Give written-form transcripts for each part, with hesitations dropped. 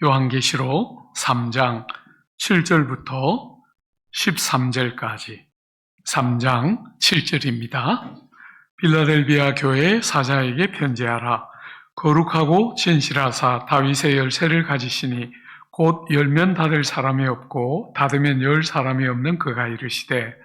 요한계시록 3장 7절부터 13절까지 3장 7절입니다. 빌라델비아 교회 사자에게 편지하라. 거룩하고 진실하사 다윗의 열쇠를 가지시니 곧 열면 닫을 사람이 없고 닫으면 열 사람이 없는 그가 이르시되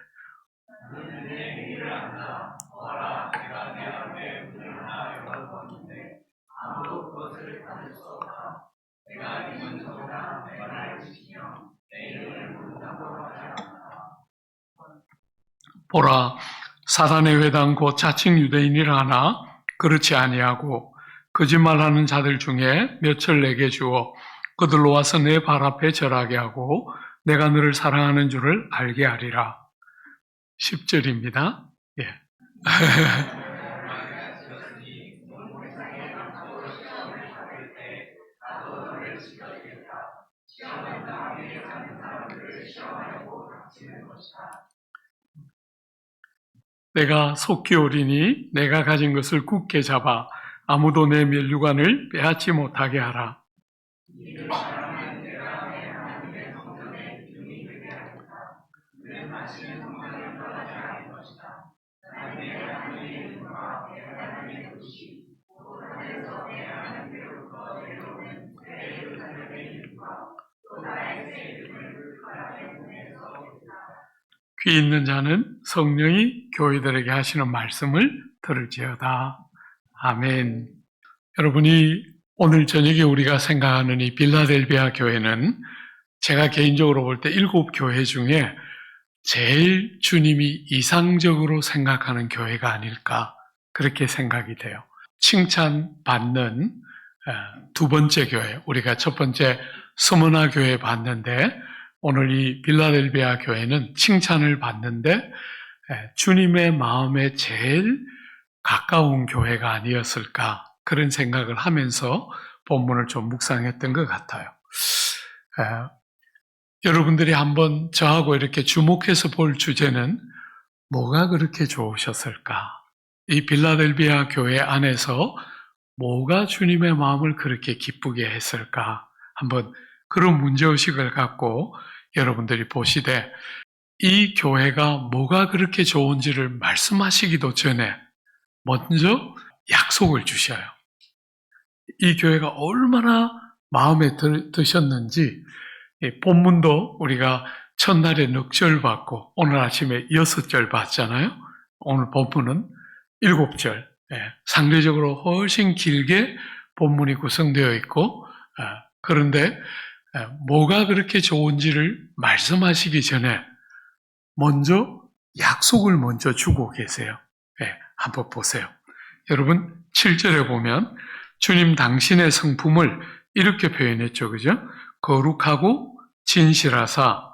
보라, 사단의 회당 곧 자칭 유대인이라 하나 그렇지 아니하고 거짓말하는 자들 중에 몇을 내게 주어 그들로 와서 내 발 앞에 절하게 하고 내가 너를 사랑하는 줄을 알게 하리라. 10절입니다. 예. 내가 속히 오리니 내가 가진 것을 굳게 잡아 아무도 내 면류관을 빼앗지 못하게 하라. 귀 있는 자는 성령이 교회들에게 하시는 말씀을 들을지어다. 아멘. 여러분이 오늘 저녁에 우리가 생각하는 이 빌라델비아 교회는 제가 개인적으로 볼 때 7교회 중에 제일 주님이 이상적으로 생각하는 교회가 아닐까 그렇게 생각이 돼요. 칭찬받는 두 번째 교회, 우리가 첫 번째 스무나 교회 봤는데 오늘 이 빌라델비아 교회는 칭찬을 받는데 주님의 마음에 제일 가까운 교회가 아니었을까 그런 생각을 하면서 본문을 좀 묵상했던 것 같아요. 여러분들이 한번 저하고 이렇게 주목해서 볼 주제는 뭐가 그렇게 좋으셨을까? 이 빌라델비아 교회 안에서 뭐가 주님의 마음을 그렇게 기쁘게 했을까? 한번 그런 문제의식을 갖고 여러분들이 보시되 이 교회가 뭐가 그렇게 좋은지를 말씀하시기도 전에 먼저 약속을 주셔요. 이 교회가 얼마나 마음에 드셨는지 본문도 우리가 첫날에 넉절 받고 오늘 아침에 6절 봤잖아요. 오늘 본문은 7절. 상대적으로 훨씬 길게 본문이 구성되어 있고 그런데 뭐가 그렇게 좋은지를 말씀하시기 전에 먼저 약속을 먼저 주고 계세요. 한번 보세요. 여러분 7절에 보면 주님 당신의 성품을 이렇게 표현했죠. 그죠? 거룩하고 진실하사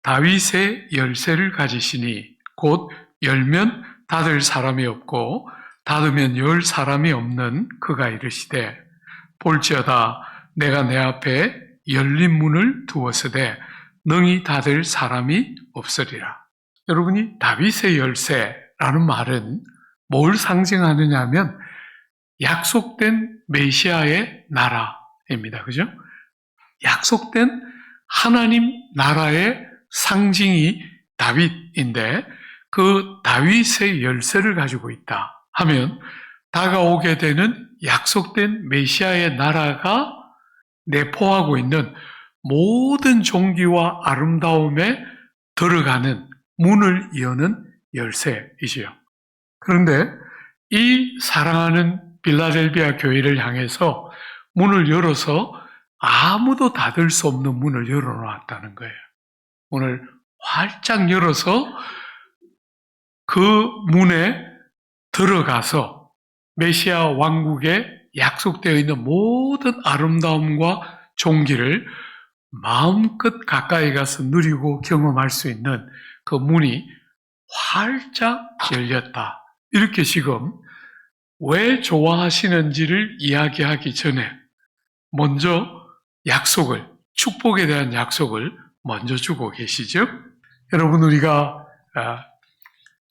다윗의 열쇠를 가지시니 곧 열면 닫을 사람이 없고 닫으면 열 사람이 없는 그가 이르시되 볼지어다 내가 내 앞에 열린 문을 두었으되 능히 닫을 사람이 없으리라. 여러분이 다윗의 열쇠라는 말은 뭘 상징하느냐 하면 약속된 메시아의 나라입니다. 그죠? 약속된 하나님 나라의 상징이 다윗인데 그 다윗의 열쇠를 가지고 있다 하면 다가오게 되는 약속된 메시아의 나라가 내포하고 있는 모든 존귀와 아름다움에 들어가는 문을 여는 열쇠이지요. 그런데 이 사랑하는 빌라델비아 교회를 향해서 문을 열어서 아무도 닫을 수 없는 문을 열어놓았다는 거예요. 문을 활짝 열어서 그 문에 들어가서 메시아 왕국에 약속되어 있는 모든 아름다움과 존귀를 마음껏 가까이 가서 누리고 경험할 수 있는 그 문이 활짝 열렸다. 이렇게 지금 왜 좋아하시는지를 이야기하기 전에 먼저 약속을, 축복에 대한 약속을 먼저 주고 계시죠? 여러분 우리가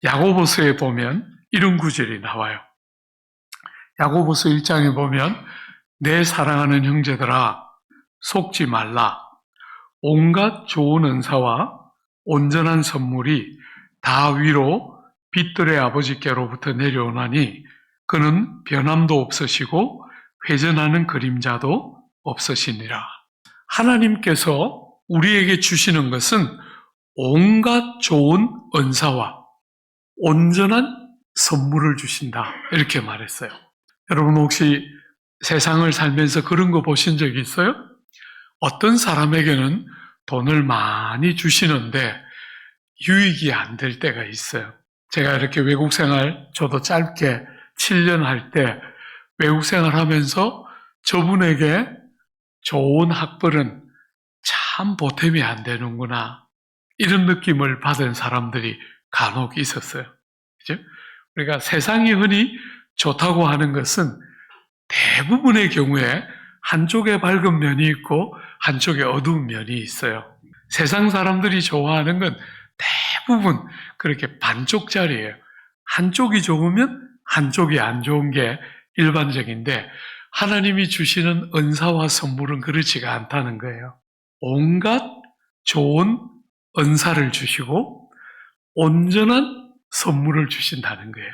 야고보서에 보면 이런 구절이 나와요. 야고보서 1장에 보면 내 사랑하는 형제들아 속지 말라. 온갖 좋은 은사와 온전한 선물이 다 위로 빛들의 아버지께로부터 내려오나니 그는 변함도 없으시고 회전하는 그림자도 없으시니라. 하나님께서 우리에게 주시는 것은 온갖 좋은 은사와 온전한 선물을 주신다. 이렇게 말했어요. 여러분 혹시 세상을 살면서 그런 거 보신 적 있어요? 어떤 사람에게는 돈을 많이 주시는데 유익이 안 될 때가 있어요. 제가 이렇게 외국 생활 저도 짧게 7년 할 때 외국 생활 하면서 저분에게 좋은 학벌은 참 보탬이 안 되는구나 이런 느낌을 받은 사람들이 간혹 있었어요. 그죠? 우리가 세상이 흔히 좋다고 하는 것은 대부분의 경우에 한쪽에 밝은 면이 있고 한쪽에 어두운 면이 있어요. 세상 사람들이 좋아하는 건 대부분 그렇게 반쪽짜리예요. 한쪽이 좋으면 한쪽이 안 좋은 게 일반적인데 하나님이 주시는 은사와 선물은 그렇지가 않다는 거예요. 온갖 좋은 은사를 주시고 온전한 선물을 주신다는 거예요.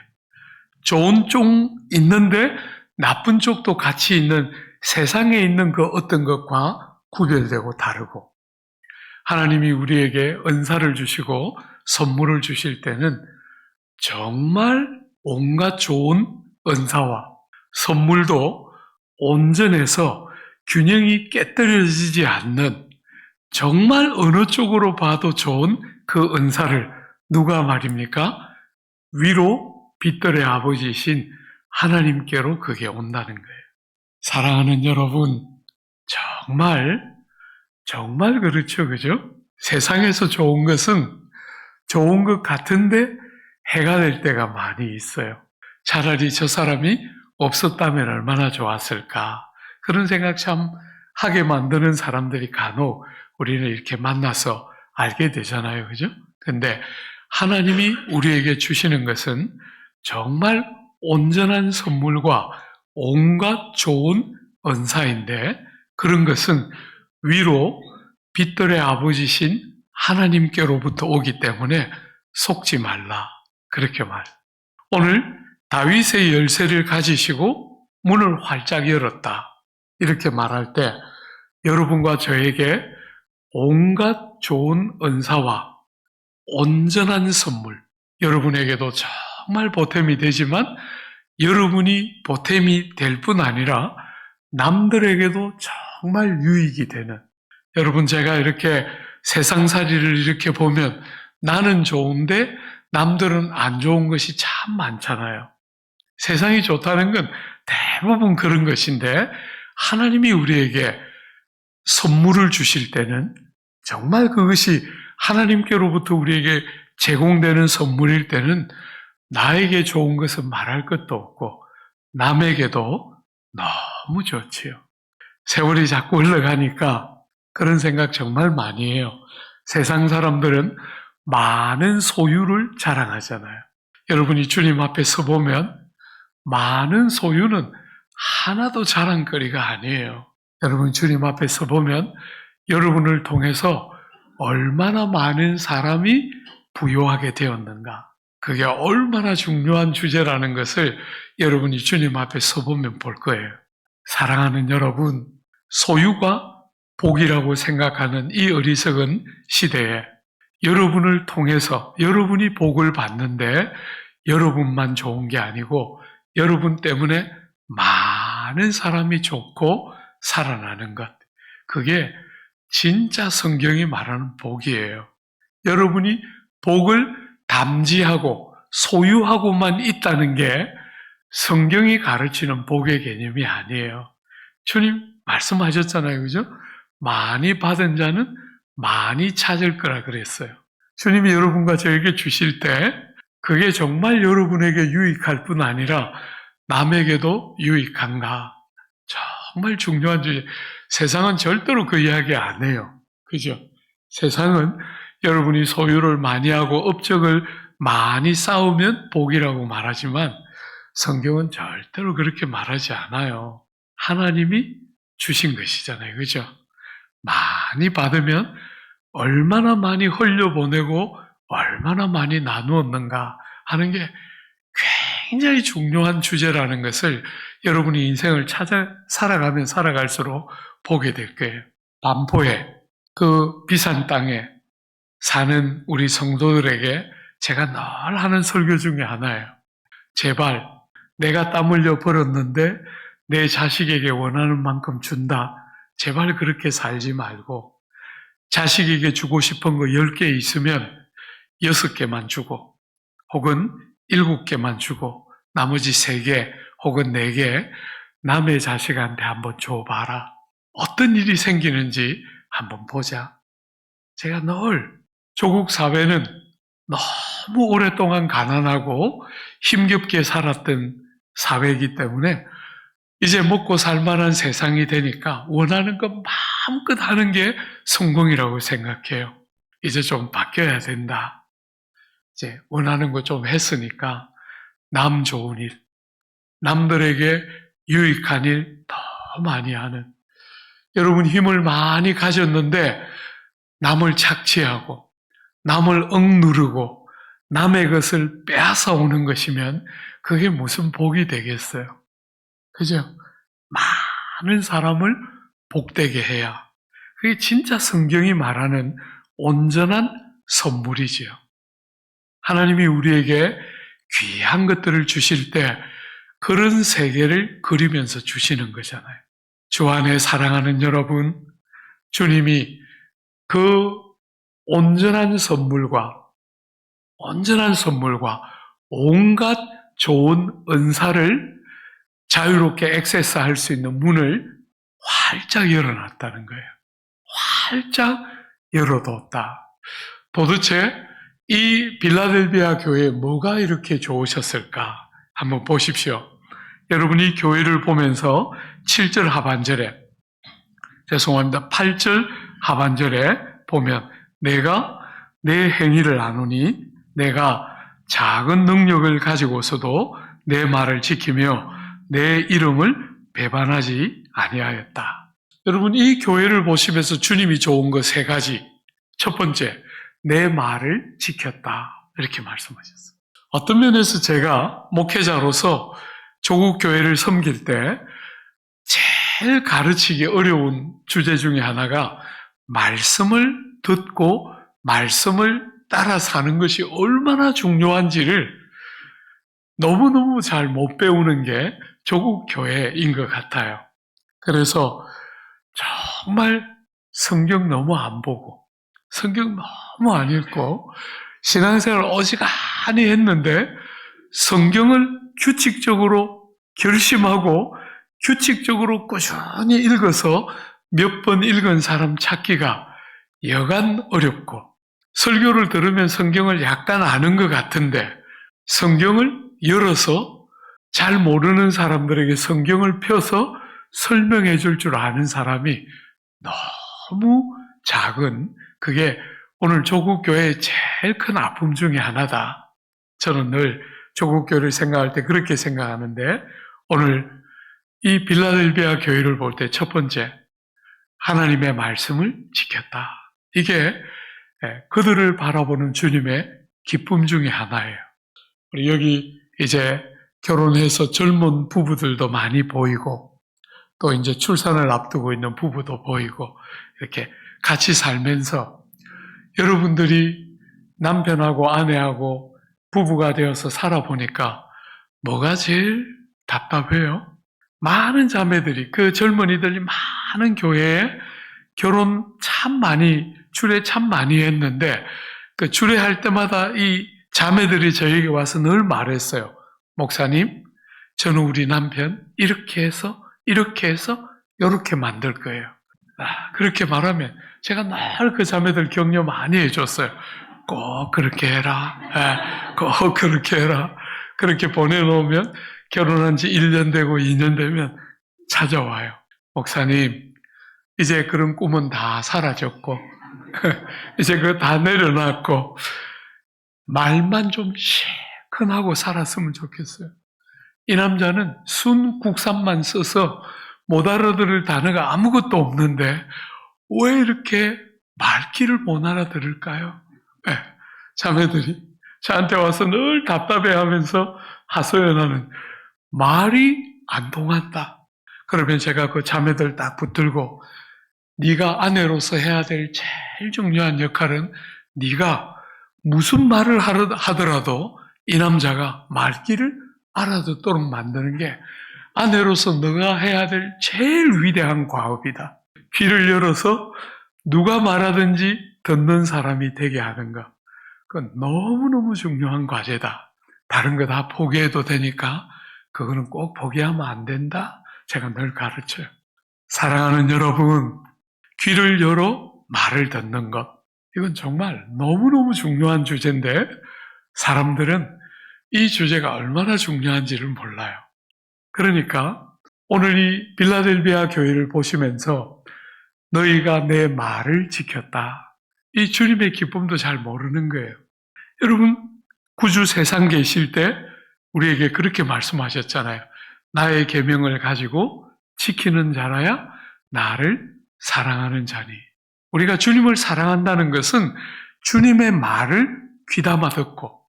좋은 쪽 있는데 나쁜 쪽도 같이 있는 세상에 있는 그 어떤 것과 구별되고 다르고 하나님이 우리에게 은사를 주시고 선물을 주실 때는 정말 온갖 좋은 은사와 선물도 온전해서 균형이 깨뜨려지지 않는 정말 어느 쪽으로 봐도 좋은 그 은사를 누가 말입니까? 위로 빛들의 아버지이신 하나님께로 그게 온다는 거예요. 사랑하는 여러분, 정말 그렇죠, 그죠? 세상에서 좋은 것은 좋은 것 같은데 해가 될 때가 많이 있어요. 차라리 저 사람이 없었다면 얼마나 좋았을까. 그런 생각 참 하게 만드는 사람들이 간혹 우리는 이렇게 만나서 알게 되잖아요, 그죠? 근데 하나님이 우리에게 주시는 것은 정말 온전한 선물과 온갖 좋은 은사인데 그런 것은 위로 빛들의 아버지신 하나님께로부터 오기 때문에 속지 말라. 그렇게 말. 오늘 다윗의 열쇠를 가지시고 문을 활짝 열었다. 이렇게 말할 때 여러분과 저에게 온갖 좋은 은사와 온전한 선물, 여러분에게도 정말 보탬이 되지만 여러분이 보탬이 될 뿐 아니라 남들에게도 정말 유익이 되는, 여러분 제가 이렇게 세상살이를 이렇게 보면 나는 좋은데 남들은 안 좋은 것이 참 많잖아요. 세상이 좋다는 건 대부분 그런 것인데 하나님이 우리에게 선물을 주실 때는 정말 그것이 하나님께로부터 우리에게 제공되는 선물일 때는 나에게 좋은 것은 말할 것도 없고 남에게도 너무 좋지요. 세월이 자꾸 흘러가니까 그런 생각 정말 많이 해요. 세상 사람들은 많은 소유를 자랑하잖아요. 여러분이 주님 앞에 서보면 많은 소유는 하나도 자랑거리가 아니에요. 여러분 주님 앞에 서보면 여러분을 통해서 얼마나 많은 사람이 부유하게 되었는가, 그게 얼마나 중요한 주제라는 것을 여러분이 주님 앞에 서보면 볼 거예요. 사랑하는 여러분, 소유가 복이라고 생각하는 이 어리석은 시대에 여러분을 통해서 여러분이 복을 받는데 여러분만 좋은 게 아니고 여러분 때문에 많은 사람이 좋고 살아나는 것, 그게 진짜 성경이 말하는 복이에요. 여러분이 복을 담지하고 소유하고만 있다는 게 성경이 가르치는 복의 개념이 아니에요. 주님 말씀하셨잖아요, 그죠? 많이 받은 자는 많이 찾을 거라 그랬어요. 주님이 여러분과 저에게 주실 때 그게 정말 여러분에게 유익할 뿐 아니라 남에게도 유익한가? 정말 중요한 주제. 세상은 절대로 그 이야기 안 해요. 그죠? 세상은 여러분이 소유를 많이 하고 업적을 많이 쌓으면 복이라고 말하지만 성경은 절대로 그렇게 말하지 않아요. 하나님이 주신 것이잖아요. 그죠? 많이 받으면 얼마나 많이 흘려보내고 얼마나 많이 나누었는가 하는 게 굉장히 중요한 주제라는 것을 여러분이 인생을 살아가면 살아갈수록 보게 될 거예요. 반포에 그 비싼 땅에 사는 우리 성도들에게 제가 늘 하는 설교 중에 하나예요. 제발 내가 땀 흘려 벌었는데 내 자식에게 원하는 만큼 준다. 제발 그렇게 살지 말고 자식에게 주고 싶은 거 10개 있으면 6개만 주고 혹은 7개만 주고 나머지 3개 혹은 4개 남의 자식한테 한번 줘봐라. 어떤 일이 생기는지 한번 보자. 제가 늘 조국 사회는 너무 오랫동안 가난하고 힘겹게 살았던 사회이기 때문에 이제 먹고 살만한 세상이 되니까 원하는 것 마음껏 하는 게 성공이라고 생각해요. 이제 좀 바뀌어야 된다. 이제 원하는 거 좀 했으니까 남 좋은 일, 남들에게 유익한 일 더 많이 하는, 여러분 힘을 많이 가졌는데 남을 착취하고 남을 억누르고 남의 것을 빼앗아 오는 것이면 그게 무슨 복이 되겠어요? 그죠? 많은 사람을 복되게 해야 그게 진짜 성경이 말하는 온전한 선물이지요. 하나님이 우리에게 귀한 것들을 주실 때 그런 세계를 그리면서 주시는 거잖아요. 주 안에 사랑하는 여러분, 주님이 그 온전한 선물과 온갖 좋은 은사를 자유롭게 액세스할 수 있는 문을 활짝 열어놨다는 거예요. 활짝 열어뒀다. 도대체 이 빌라델비아 교회에 뭐가 이렇게 좋으셨을까? 한번 보십시오. 여러분이 교회를 보면서 7절 하반절에, 죄송합니다. 8절 하반절에 보면 내가 내 행위를 아노니 내가 작은 능력을 가지고서도 내 말을 지키며 내 이름을 배반하지 아니하였다. 여러분 이 교회를 보시면서 주님이 좋은 거 3가지. 첫 번째, 내 말을 지켰다. 이렇게 말씀하셨어요. 어떤 면에서 제가 목회자로서 조국 교회를 섬길 때 제일 가르치기 어려운 주제 중에 하나가 말씀을 듣고 말씀을 따라 사는 것이 얼마나 중요한지를 너무너무 잘 못 배우는 게 조국 교회인 것 같아요. 그래서 정말 성경 너무 안 보고 성경 너무 안 읽고 신앙생활을 어지간히 했는데 성경을 규칙적으로 결심하고 규칙적으로 꾸준히 읽어서 몇 번 읽은 사람 찾기가 여간 어렵고 설교를 들으면 성경을 약간 아는 것 같은데 성경을 열어서 잘 모르는 사람들에게 성경을 펴서 설명해 줄 줄 아는 사람이 너무 작은, 그게 오늘 조국교회의 제일 큰 아픔 중에 하나다. 저는 늘 조국교회를 생각할 때 그렇게 생각하는데 오늘 이 빌라델비아 교회를 볼 때 첫 번째, 하나님의 말씀을 지켰다. 이게 그들을 바라보는 주님의 기쁨 중에 하나예요. 우리 여기 이제 결혼해서 젊은 부부들도 많이 보이고 또 이제 출산을 앞두고 있는 부부도 보이고 이렇게 같이 살면서 여러분들이 남편하고 아내하고 부부가 되어서 살아보니까 뭐가 제일 답답해요? 많은 자매들이, 그 젊은이들이 많은 교회에 결혼 참 많이, 주례 참 많이 했는데 그 주례할 때마다 이 자매들이 저에게 와서 늘 말했어요. 목사님, 저는 우리 남편 이렇게 해서 이렇게 만들 거예요. 그렇게 말하면 제가 늘 그 자매들 격려 많이 해줬어요. 꼭 그렇게 해라. 꼭 그렇게 해라. 그렇게 보내놓으면 결혼한 지 1년 되고 2년 되면 찾아와요. 목사님, 이제 그런 꿈은 다 사라졌고 이제 그거 다 내려놨고 말만 좀 시큰하고 살았으면 좋겠어요. 이 남자는 순 국산만 써서 못 알아들을 단어가 아무것도 없는데 왜 이렇게 말귀를 못 알아들을까요? 네, 자매들이 저한테 와서 늘 답답해하면서 하소연하는 말이 안 통한다. 그러면 제가 그 자매들 딱 붙들고 네가 아내로서 해야 될 제일 중요한 역할은 네가 무슨 말을 하더라도 이 남자가 말귀를 알아듣도록 만드는 게 아내로서 너가 해야 될 제일 위대한 과업이다. 귀를 열어서 누가 말하든지 듣는 사람이 되게 하는 것. 그건 너무너무 중요한 과제다. 다른 거 다 포기해도 되니까 그거는 꼭 포기하면 안 된다. 제가 늘 가르쳐요. 사랑하는 여러분, 귀를 열어 말을 듣는 것. 이건 정말 너무너무 중요한 주제인데 사람들은 이 주제가 얼마나 중요한지를 몰라요. 그러니까 오늘 이 빌라델비아 교회를 보시면서 너희가 내 말을 지켰다. 이 주님의 기쁨도 잘 모르는 거예요. 여러분, 구주 세상 계실 때 우리에게 그렇게 말씀하셨잖아요. 나의 계명을 가지고 지키는 자라야 나를 사랑하는 자니. 우리가 주님을 사랑한다는 것은 주님의 말을 귀담아 듣고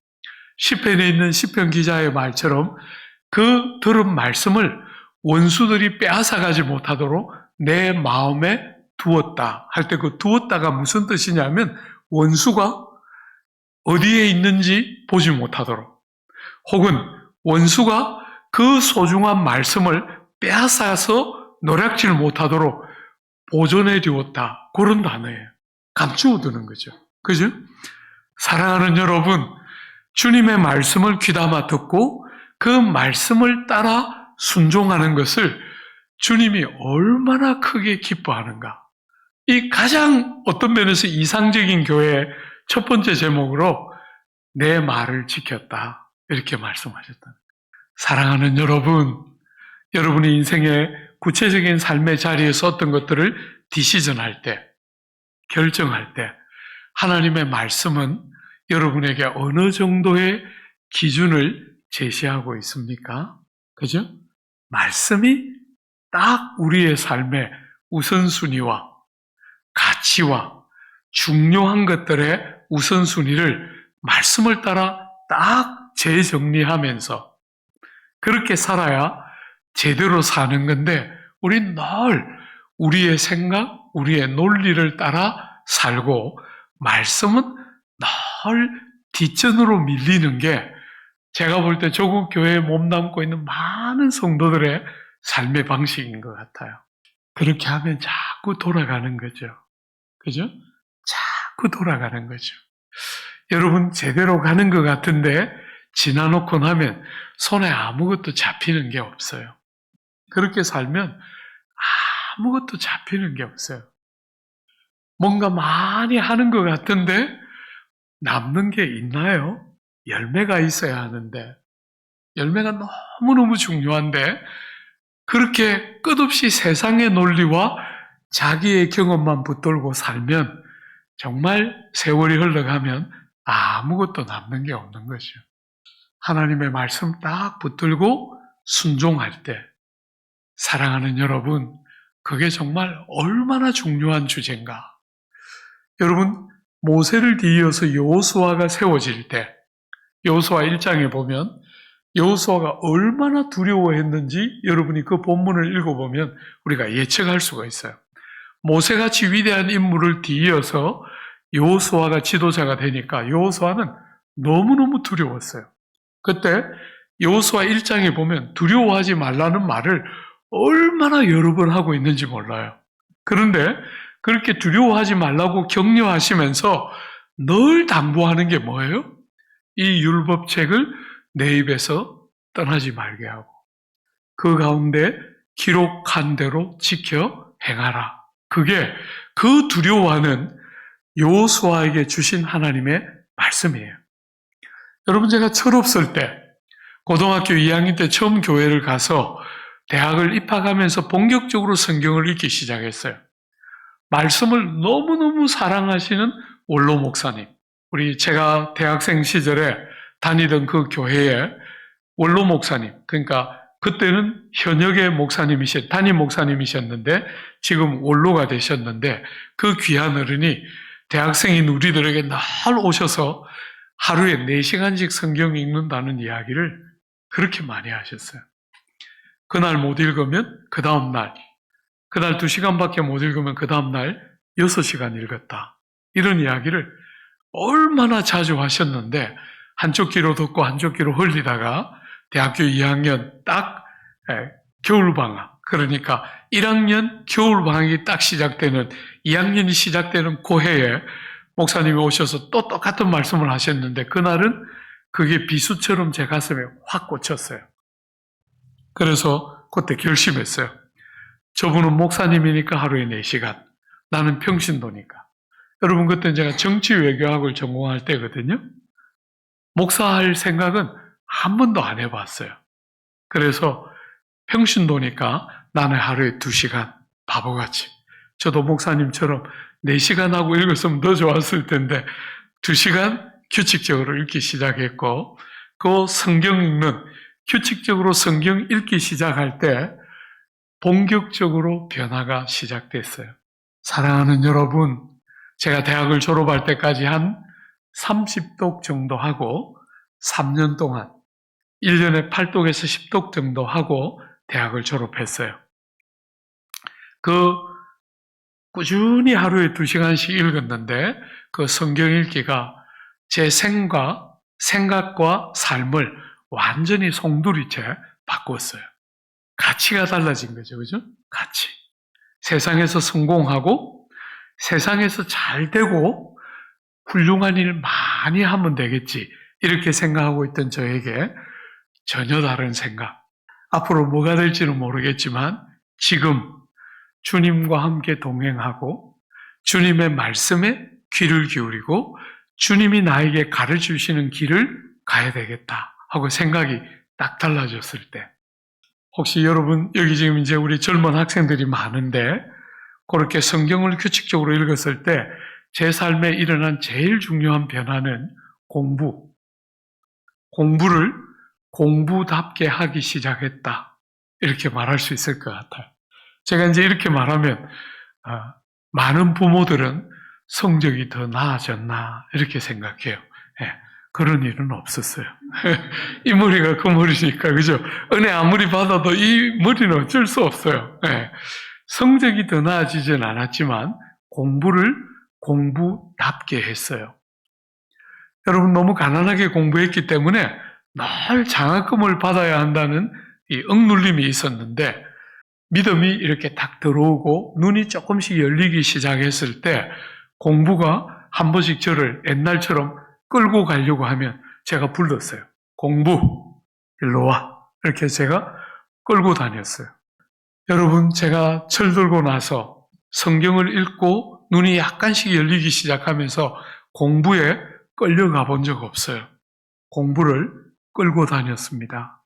시편에 있는 시편 기자의 말처럼 그 들은 말씀을 원수들이 빼앗아가지 못하도록 내 마음에 두었다 할 때 그 두었다가 무슨 뜻이냐면 원수가 어디에 있는지 보지 못하도록 혹은 원수가 그 소중한 말씀을 빼앗아서 노략질 못하도록 보존해 두었다. 그런 단어예요. 감추어 두는 거죠. 그죠? 사랑하는 여러분, 주님의 말씀을 귀담아 듣고 그 말씀을 따라 순종하는 것을 주님이 얼마나 크게 기뻐하는가. 이 가장 어떤 면에서 이상적인 교회의 첫 번째 제목으로 내 말을 지켰다. 이렇게 말씀하셨다. 사랑하는 여러분, 여러분의 인생의 구체적인 삶의 자리에서 어떤 것들을 디시전할 때, 결정할 때 하나님의 말씀은 여러분에게 어느 정도의 기준을 제시하고 있습니까? 그죠? 말씀이 딱 우리의 삶의 우선순위와 가치와 중요한 것들의 우선순위를 말씀을 따라 딱 재정리하면서 그렇게 살아야 제대로 사는 건데 우린 늘 우리의 생각, 우리의 논리를 따라 살고 말씀은 늘 뒷전으로 밀리는 게 제가 볼 때 조국 교회에 몸담고 있는 많은 성도들의 삶의 방식인 것 같아요. 그렇게 하면 자꾸 돌아가는 거죠. 그죠? 자꾸 돌아가는 거죠. 여러분 제대로 가는 것 같은데 지나놓고 나면 손에 아무것도 잡히는 게 없어요. 그렇게 살면 아무것도 잡히는 게 없어요. 뭔가 많이 하는 것 같은데 남는 게 있나요? 열매가 있어야 하는데 열매가 너무너무 중요한데 그렇게 끝없이 세상의 논리와 자기의 경험만 붙들고 살면 정말 세월이 흘러가면 아무것도 남는 게 없는 거죠. 하나님의 말씀 딱 붙들고 순종할 때 사랑하는 여러분, 그게 정말 얼마나 중요한 주제인가. 여러분, 모세를 뒤이어서 여호수아가 세워질 때 여호수아 1장에 보면 여호수아가 얼마나 두려워했는지 여러분이 그 본문을 읽어보면 우리가 예측할 수가 있어요. 모세같이 위대한 인물을 뒤이어서 여호수아가 지도자가 되니까 여호수아는 너무너무 두려웠어요. 그때 여호수아 1장에 보면 두려워하지 말라는 말을 얼마나 여러 번 하고 있는지 몰라요. 그런데 그렇게 두려워하지 말라고 격려하시면서 늘 당부하는 게 뭐예요? 이 율법책을 내 입에서 떠나지 말게 하고 그 가운데 기록한 대로 지켜 행하라. 그게 그 두려워하는 여호수아에게 주신 하나님의 말씀이에요. 여러분 제가 철없을 때 고등학교 2학년 때 처음 교회를 가서 대학을 입학하면서 본격적으로 성경을 읽기 시작했어요. 말씀을 너무너무 사랑하시는 원로 목사님, 제가 대학생 시절에 다니던 그 교회의 원로 목사님, 그러니까 그때는 현역의 담임 목사님이셨는데 지금 원로가 되셨는데 그 귀한 어른이 대학생인 우리들에게 늘 오셔서 하루에 4시간씩 성경 읽는다는 이야기를 그렇게 많이 하셨어요. 그날 못 읽으면 그 다음날, 그날 2시간밖에 못 읽으면 그 다음날 6시간 읽었다. 이런 이야기를 얼마나 자주 하셨는데 한쪽 귀로 듣고 한쪽 귀로 흘리다가 대학교 2학년 딱 겨울방학, 그러니까 1학년 겨울방학이 딱 시작되는 2학년이 시작되는 그 해에 목사님이 오셔서 또 똑같은 말씀을 하셨는데 그날은 그게 비수처럼 제 가슴에 확 꽂혔어요. 그래서 그때 결심했어요. 저분은 목사님이니까 하루에 4시간, 나는 평신도니까. 여러분, 그때 제가 정치외교학을 전공할 때거든요. 목사할 생각은 한 번도 안 해봤어요. 그래서 평신도니까 나는 하루에 2시간, 바보같이. 저도 목사님처럼 4시간 하고 읽었으면 더 좋았을 텐데 2시간 규칙적으로 읽기 시작했고, 그 성경 읽는, 규칙적으로 성경 읽기 시작할 때 본격적으로 변화가 시작됐어요. 사랑하는 여러분, 제가 대학을 졸업할 때까지 한 30독 정도 하고 3년 동안 1년에 8독에서 10독 정도 하고 대학을 졸업했어요. 꾸준히 하루에 2시간씩 읽었는데 그 성경 읽기가 제 생각과 삶을 완전히 송두리째 바꿨어요. 가치가 달라진 거죠. 그죠? 가치. 세상에서 성공하고 세상에서 잘 되고 훌륭한 일 많이 하면 되겠지. 이렇게 생각하고 있던 저에게 전혀 다른 생각. 앞으로 뭐가 될지는 모르겠지만 지금 주님과 함께 동행하고 주님의 말씀에 귀를 기울이고 주님이 나에게 가르쳐주시는 길을 가야 되겠다 하고 생각이 딱 달라졌을 때, 혹시 여러분 여기 지금 이제 우리 젊은 학생들이 많은데 그렇게 성경을 규칙적으로 읽었을 때 제 삶에 일어난 제일 중요한 변화는 공부를 공부답게 하기 시작했다, 이렇게 말할 수 있을 것 같아요. 제가 이제 이렇게 말하면 많은 부모들은 성적이 더 나아졌나 이렇게 생각해요. 그런 일은 없었어요. 이 머리가 그 머리니까, 그죠? 은혜 아무리 받아도 이 머리는 어쩔 수 없어요. 성적이 더 나아지진 않았지만 공부를 공부답게 했어요. 여러분, 너무 가난하게 공부했기 때문에 늘 장학금을 받아야 한다는 이 억눌림이 있었는데, 믿음이 이렇게 딱 들어오고 눈이 조금씩 열리기 시작했을 때 공부가 한 번씩 저를 옛날처럼 끌고 가려고 하면 제가 불렀어요. 공부, 일로 와. 이렇게 제가 끌고 다녔어요. 여러분, 제가 철들고 나서 성경을 읽고 눈이 약간씩 열리기 시작하면서 공부에 끌려가 본 적 없어요. 공부를 끌고 다녔습니다.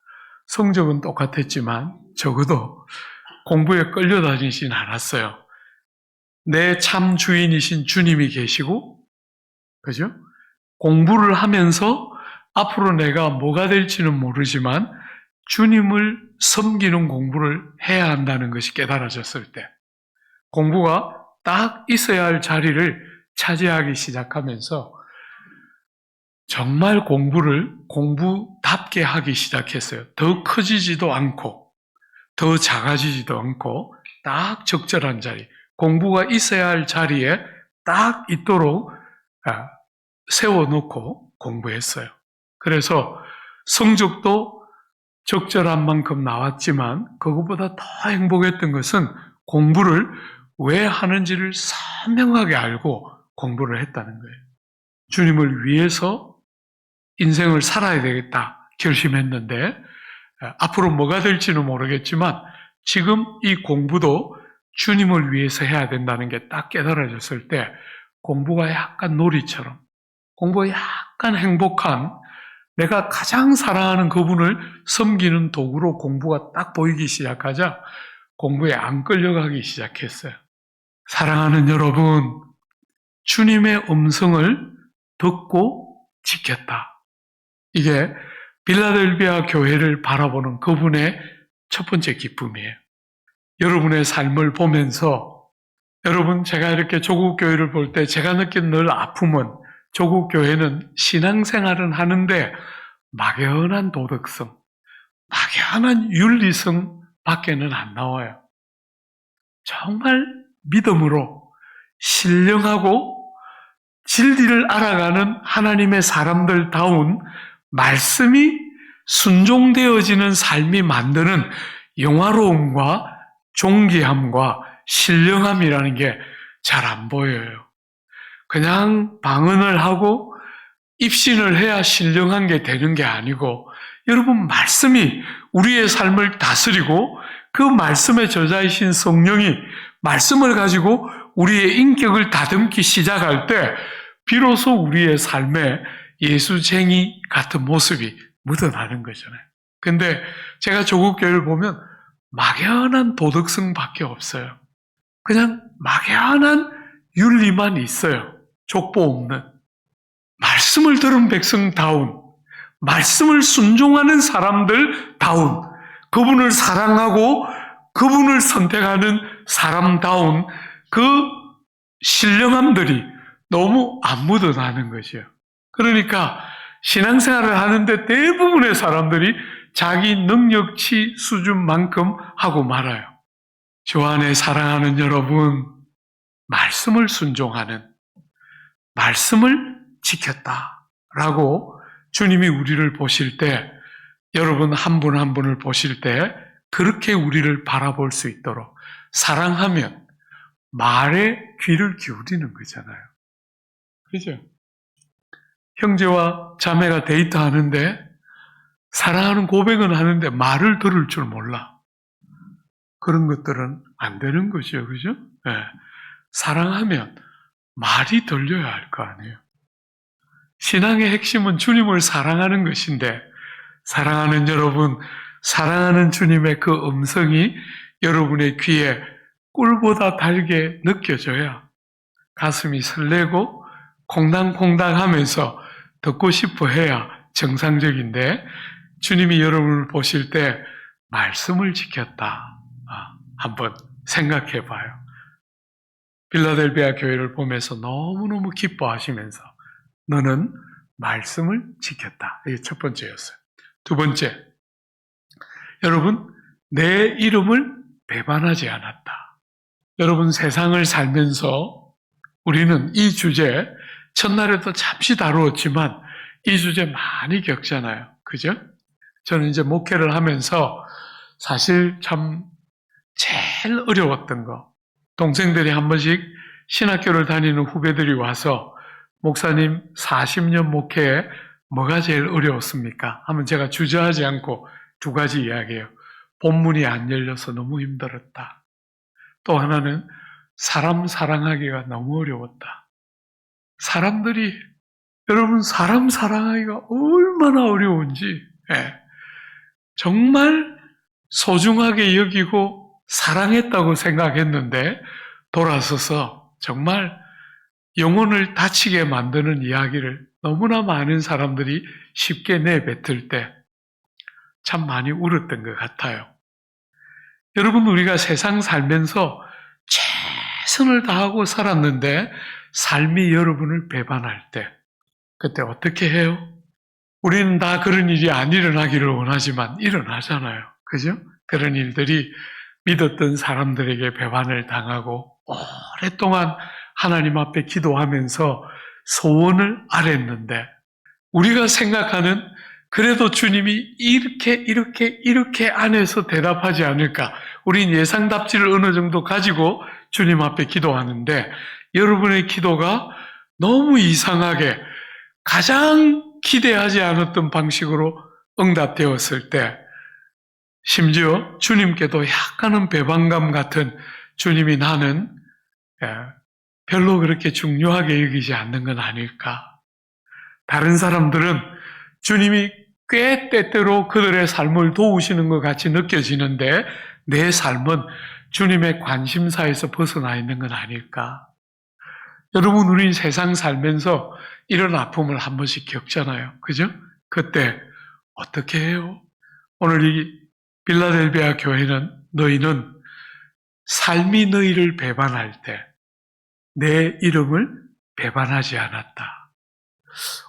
성적은 똑같았지만 적어도 공부에 끌려다니진 않았어요. 내 참 주인이신 주님이 계시고, 그죠? 공부를 하면서 앞으로 내가 뭐가 될지는 모르지만 주님을 섬기는 공부를 해야 한다는 것이 깨달아졌을 때, 공부가 딱 있어야 할 자리를 차지하기 시작하면서 정말 공부를 공부답게 하기 시작했어요. 더 커지지도 않고 더 작아지지도 않고 딱 적절한 자리, 공부가 있어야 할 자리에 딱 있도록 세워놓고 공부했어요. 그래서 성적도 적절한 만큼 나왔지만 그것보다 더 행복했던 것은 공부를 왜 하는지를 선명하게 알고 공부를 했다는 거예요. 주님을 위해서 인생을 살아야 되겠다 결심했는데, 앞으로 뭐가 될지는 모르겠지만 지금 이 공부도 주님을 위해서 해야 된다는 게 딱 깨달아졌을 때 공부가 약간 놀이처럼, 공부가 약간 행복한, 내가 가장 사랑하는 그분을 섬기는 도구로 공부가 딱 보이기 시작하자 공부에 안 끌려가기 시작했어요. 사랑하는 여러분, 주님의 음성을 듣고 지켰다. 이게 빌라델비아 교회를 바라보는 그분의 첫 번째 기쁨이에요. 여러분의 삶을 보면서 여러분, 제가 이렇게 조국교회를 볼 때 제가 느낀 늘 아픔은 조국교회는 신앙생활은 하는데 막연한 도덕성, 막연한 윤리성 밖에는 안 나와요. 정말 믿음으로 신령하고 진리를 알아가는 하나님의 사람들다운 말씀이 순종되어지는 삶이 만드는 영화로움과 존귀함과 신령함이라는 게 잘 안 보여요. 그냥 방언을 하고 입신을 해야 신령한 게 되는 게 아니고, 여러분, 말씀이 우리의 삶을 다스리고 그 말씀의 저자이신 성령이 말씀을 가지고 우리의 인격을 다듬기 시작할 때 비로소 우리의 삶에 예수쟁이 같은 모습이 묻어나는 거잖아요. 근데 제가 조국교회를 보면 막연한 도덕성밖에 없어요. 그냥 막연한 윤리만 있어요. 족보 없는. 말씀을 들은 백성다운, 말씀을 순종하는 사람들다운, 그분을 사랑하고 그분을 선택하는 사람다운 그 신령함들이 너무 안 묻어나는 것이에요. 그러니까 신앙생활을 하는데 대부분의 사람들이 자기 능력치 수준만큼 하고 말아요. 주 안에 사랑하는 여러분, 말씀을 순종하는, 말씀을 지켰다라고 주님이 우리를 보실 때, 여러분 한 분 한 분을 보실 때 그렇게 우리를 바라볼 수 있도록 사랑하면 말에 귀를 기울이는 거잖아요. 그죠? 형제와 자매가 데이트하는데 사랑하는 고백은 하는데 말을 들을 줄 몰라. 그런 것들은 안 되는 거죠. 그죠? 네. 사랑하면 말이 들려야 할 거 아니에요. 신앙의 핵심은 주님을 사랑하는 것인데, 사랑하는 여러분, 사랑하는 주님의 그 음성이 여러분의 귀에 꿀보다 달게 느껴져야 가슴이 설레고 콩당콩당 하면서 듣고 싶어 해야 정상적인데, 주님이 여러분을 보실 때 말씀을 지켰다. 한번 생각해 봐요. 빌라델비아 교회를 보면서 너무너무 기뻐하시면서 너는 말씀을 지켰다. 이게 첫 번째였어요. 두 번째, 여러분, 내 이름을 배반하지 않았다. 여러분, 세상을 살면서 우리는 이 주제, 첫날에도 잠시 다루었지만 이 주제 많이 겪잖아요. 그죠? 저는 이제 목회를 하면서 사실 참 제일 어려웠던 거, 동생들이 한 번씩 신학교를 다니는 후배들이 와서 목사님 40년 목회에 뭐가 제일 어려웠습니까? 하면 제가 주저하지 않고 두 가지 이야기해요. 본문이 안 열려서 너무 힘들었다. 또 하나는 사람 사랑하기가 너무 어려웠다. 사람들이, 여러분, 사람 사랑하기가 얼마나 어려운지, 정말 소중하게 여기고 사랑했다고 생각했는데 돌아서서 정말 영혼을 다치게 만드는 이야기를 너무나 많은 사람들이 쉽게 내뱉을 때 참 많이 울었던 것 같아요. 여러분, 우리가 세상 살면서 최선을 다하고 살았는데 삶이 여러분을 배반할 때 그때 어떻게 해요? 우리는 다 그런 일이 안 일어나기를 원하지만 일어나잖아요. 그죠? 그런 일들이 믿었던 사람들에게 배반을 당하고 오랫동안 하나님 앞에 기도하면서 소원을 아랬는데, 우리가 생각하는 그래도 주님이 이렇게 안에서 대답하지 않을까, 우린 예상답지를 어느 정도 가지고 주님 앞에 기도하는데 여러분의 기도가 너무 이상하게 가장 기대하지 않았던 방식으로 응답되었을 때, 심지어 주님께도 약간은 배반감 같은, 주님이 나는 별로 그렇게 중요하게 여기지 않는 건 아닐까. 다른 사람들은 주님이 꽤 때때로 그들의 삶을 도우시는 것 같이 느껴지는데 내 삶은 주님의 관심사에서 벗어나 있는 건 아닐까. 여러분, 우린 세상 살면서 이런 아픔을 한 번씩 겪잖아요. 그죠? 그때 어떻게 해요? 오늘 이 빌라델비아 교회는 너희는 삶이 너희를 배반할 때 내 이름을 배반하지 않았다.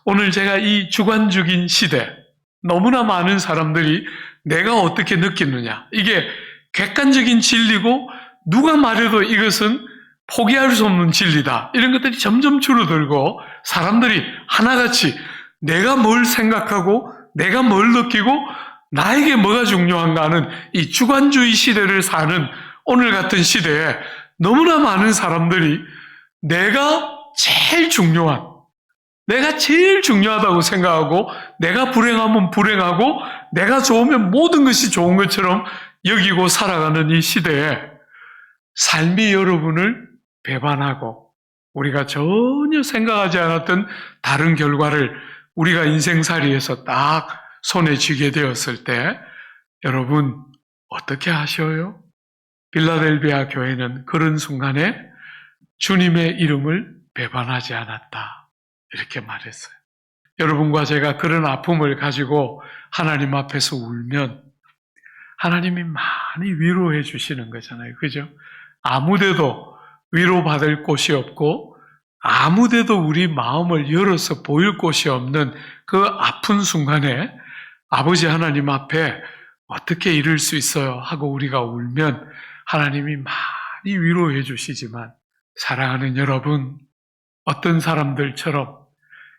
오늘 제가 이 주관적인 시대, 너무나 많은 사람들이 내가 어떻게 느끼느냐, 이게 객관적인 진리고 누가 말해도 이것은 포기할 수 없는 진리다, 이런 것들이 점점 줄어들고 사람들이 하나같이 내가 뭘 생각하고 내가 뭘 느끼고 나에게 뭐가 중요한가 하는 이 주관주의 시대를 사는 오늘 같은 시대에 너무나 많은 사람들이 내가 제일 중요하다고 생각하고 내가 불행하면 불행하고 내가 좋으면 모든 것이 좋은 것처럼 여기고 살아가는 이 시대에 삶이 여러분을 배반하고 우리가 전혀 생각하지 않았던 다른 결과를 우리가 인생살이에서 딱 손에 쥐게 되었을 때 여러분 어떻게 하셔요? 빌라델비아 교회는 그런 순간에 주님의 이름을 배반하지 않았다, 이렇게 말했어요. 여러분과 제가 그런 아픔을 가지고 하나님 앞에서 울면 하나님이 많이 위로해 주시는 거잖아요. 그죠? 아무데도 위로받을 곳이 없고 아무데도 우리 마음을 열어서 보일 곳이 없는 그 아픈 순간에 아버지 하나님 앞에 어떻게 이럴 수 있어요 하고 우리가 울면 하나님이 많이 위로해 주시지만, 사랑하는 여러분, 어떤 사람들처럼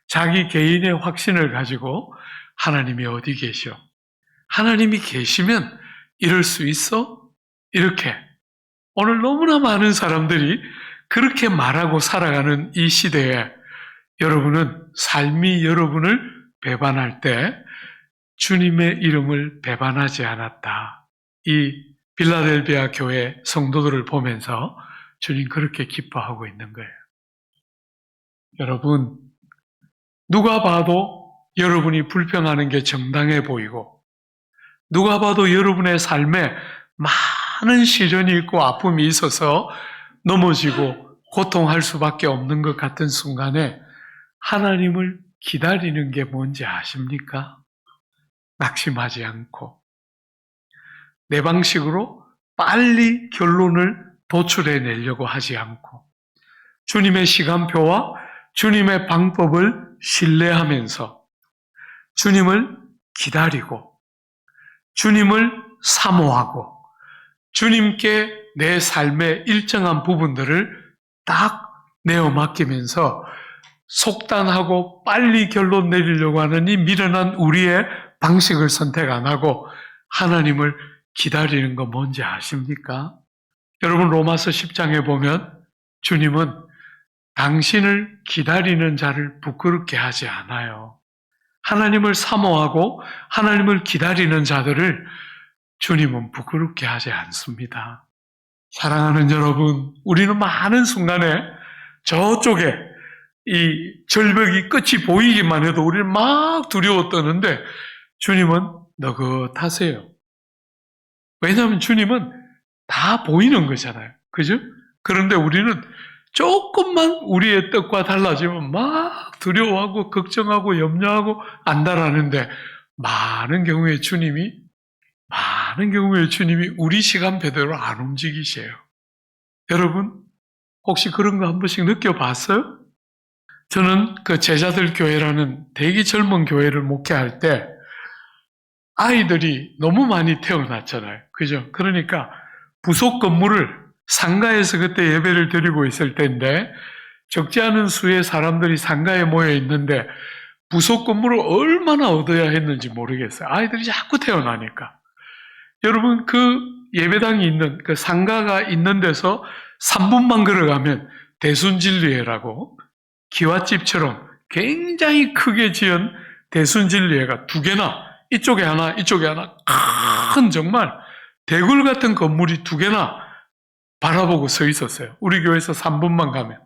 자기 개인의 확신을 가지고 하나님이 어디 계셔? 하나님이 계시면 이럴 수 있어? 이렇게 오늘 너무나 많은 사람들이 그렇게 말하고 살아가는 이 시대에 여러분은 삶이 여러분을 배반할 때 주님의 이름을 배반하지 않았다. 이 빌라델비아 교회 성도들을 보면서 주님 그렇게 기뻐하고 있는 거예요. 여러분, 누가 봐도 여러분이 불평하는 게 정당해 보이고 누가 봐도 여러분의 삶에 많은 시련이 있고 아픔이 있어서 넘어지고 고통할 수밖에 없는 것 같은 순간에 하나님을 기다리는 게 뭔지 아십니까? 낙심하지 않고 내 방식으로 빨리 결론을 도출해내려고 하지 않고 주님의 시간표와 주님의 방법을 신뢰하면서 주님을 기다리고 주님을 사모하고 주님께 내 삶의 일정한 부분들을 딱 내어 맡기면서 속단하고 빨리 결론 내리려고 하는 이 미련한 우리의 방식을 선택 안 하고 하나님을 기다리는 거 뭔지 아십니까? 여러분, 로마서 10장에 보면 주님은 당신을 기다리는 자를 부끄럽게 하지 않아요. 하나님을 사모하고 하나님을 기다리는 자들을 주님은 부끄럽게 하지 않습니다. 사랑하는 여러분, 우리는 많은 순간에 저쪽에 이 절벽이 끝이 보이기만 해도 우리는 막 두려워 떠는데 주님은 너긋하세요. 왜냐하면 주님은 다 보이는 거잖아요. 그죠? 그런데 우리는 조금만 우리의 뜻과 달라지면 막 두려워하고 걱정하고 염려하고 안달하는데 많은 경우에 주님이 우리 시간표대로 안 움직이세요. 여러분, 혹시 그런 거 한 번씩 느껴봤어요? 저는 그 제자들 교회라는 되게 젊은 교회를 목회할 때 아이들이 너무 많이 태어났잖아요. 그죠? 그러니까 부속 건물을 상가에서 그때 예배를 드리고 있을 때인데 적지 않은 수의 사람들이 상가에 모여 있는데 부속 건물을 얼마나 얻어야 했는지 모르겠어요. 아이들이 자꾸 태어나니까. 여러분, 그 예배당이 있는 그 상가가 있는 데서 3분만 걸어가면 대순진리회라고 기와집처럼 굉장히 크게 지은 대순진리회가 두 개나, 이쪽에 하나 이쪽에 하나 큰 정말 대굴 같은 건물이 두 개나 바라보고 서 있었어요. 우리 교회에서 3분만 가면.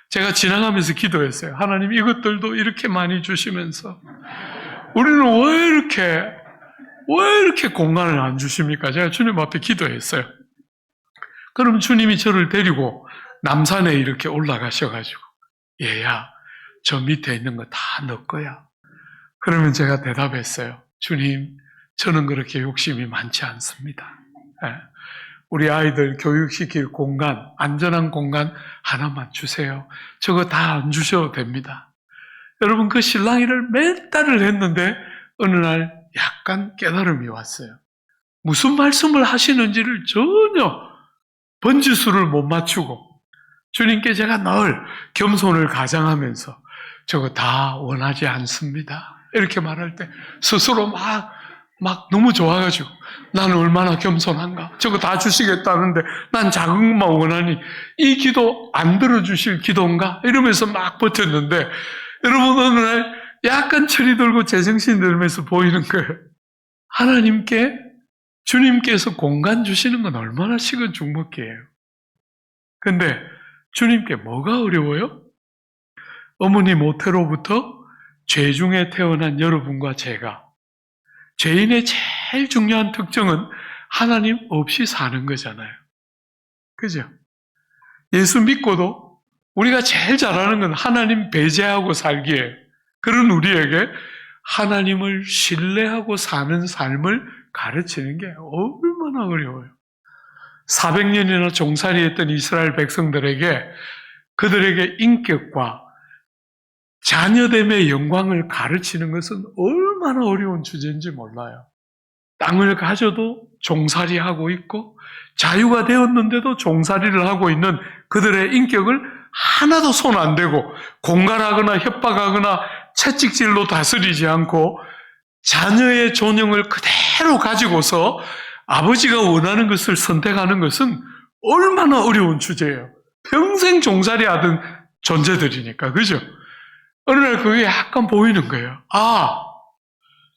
제가 지나가면서 기도했어요. 하나님, 이것들도 이렇게 많이 주시면서 우리는 왜 이렇게 공간을 안 주십니까? 제가 주님 앞에 기도했어요. 그럼 주님이 저를 데리고 남산에 이렇게 올라가셔가지고 얘야, 저 밑에 있는 거 다 너 거야. 그러면 제가 대답했어요. 주님, 저는 그렇게 욕심이 많지 않습니다. 예. 우리 아이들 교육시킬 공간, 안전한 공간 하나만 주세요. 저거 다 안 주셔도 됩니다. 여러분, 그 실랑이를 몇 달을 했는데 어느 날 약간 깨달음이 왔어요. 무슨 말씀을 하시는지를 전혀 번지수를 못 맞추고 주님께 제가 늘 겸손을 가장하면서 저거 다 원하지 않습니다. 이렇게 말할 때 스스로 막 너무 좋아가지고 나는 얼마나 겸손한가. 저거 다 주시겠다는데 난 작은 것만 원하니 이 기도 안 들어주실 기도인가? 이러면서 막 버텼는데 여러분 어느 날 약간 철이 들고 제정신이 들면서 보이는 거예요. 하나님께 주님께서 공간 주시는 건 얼마나 식은 죽 먹기예요. 근데 주님께 뭐가 어려워요? 어머니 모태로부터 죄 중에 태어난 여러분과 제가 죄인의 제일 중요한 특징은 하나님 없이 사는 거잖아요. 그죠? 예수 믿고도 우리가 제일 잘하는 건 하나님 배제하고 살기에 그런 우리에게 하나님을 신뢰하고 사는 삶을 가르치는 게 얼마나 어려워요. 400년이나 종살이했던 이스라엘 백성들에게 그들에게 인격과 자녀됨의 영광을 가르치는 것은 얼마나 어려운 주제인지 몰라요. 땅을 가져도 종살이하고 있고 자유가 되었는데도 종살이를 하고 있는 그들의 인격을 하나도 손 안 대고 공갈하거나 협박하거나 채찍질로 다스리지 않고 자녀의 존영을 그대로 가지고서 아버지가 원하는 것을 선택하는 것은 얼마나 어려운 주제예요. 평생 종살이 하던 존재들이니까, 그죠? 어느 날 그게 약간 보이는 거예요.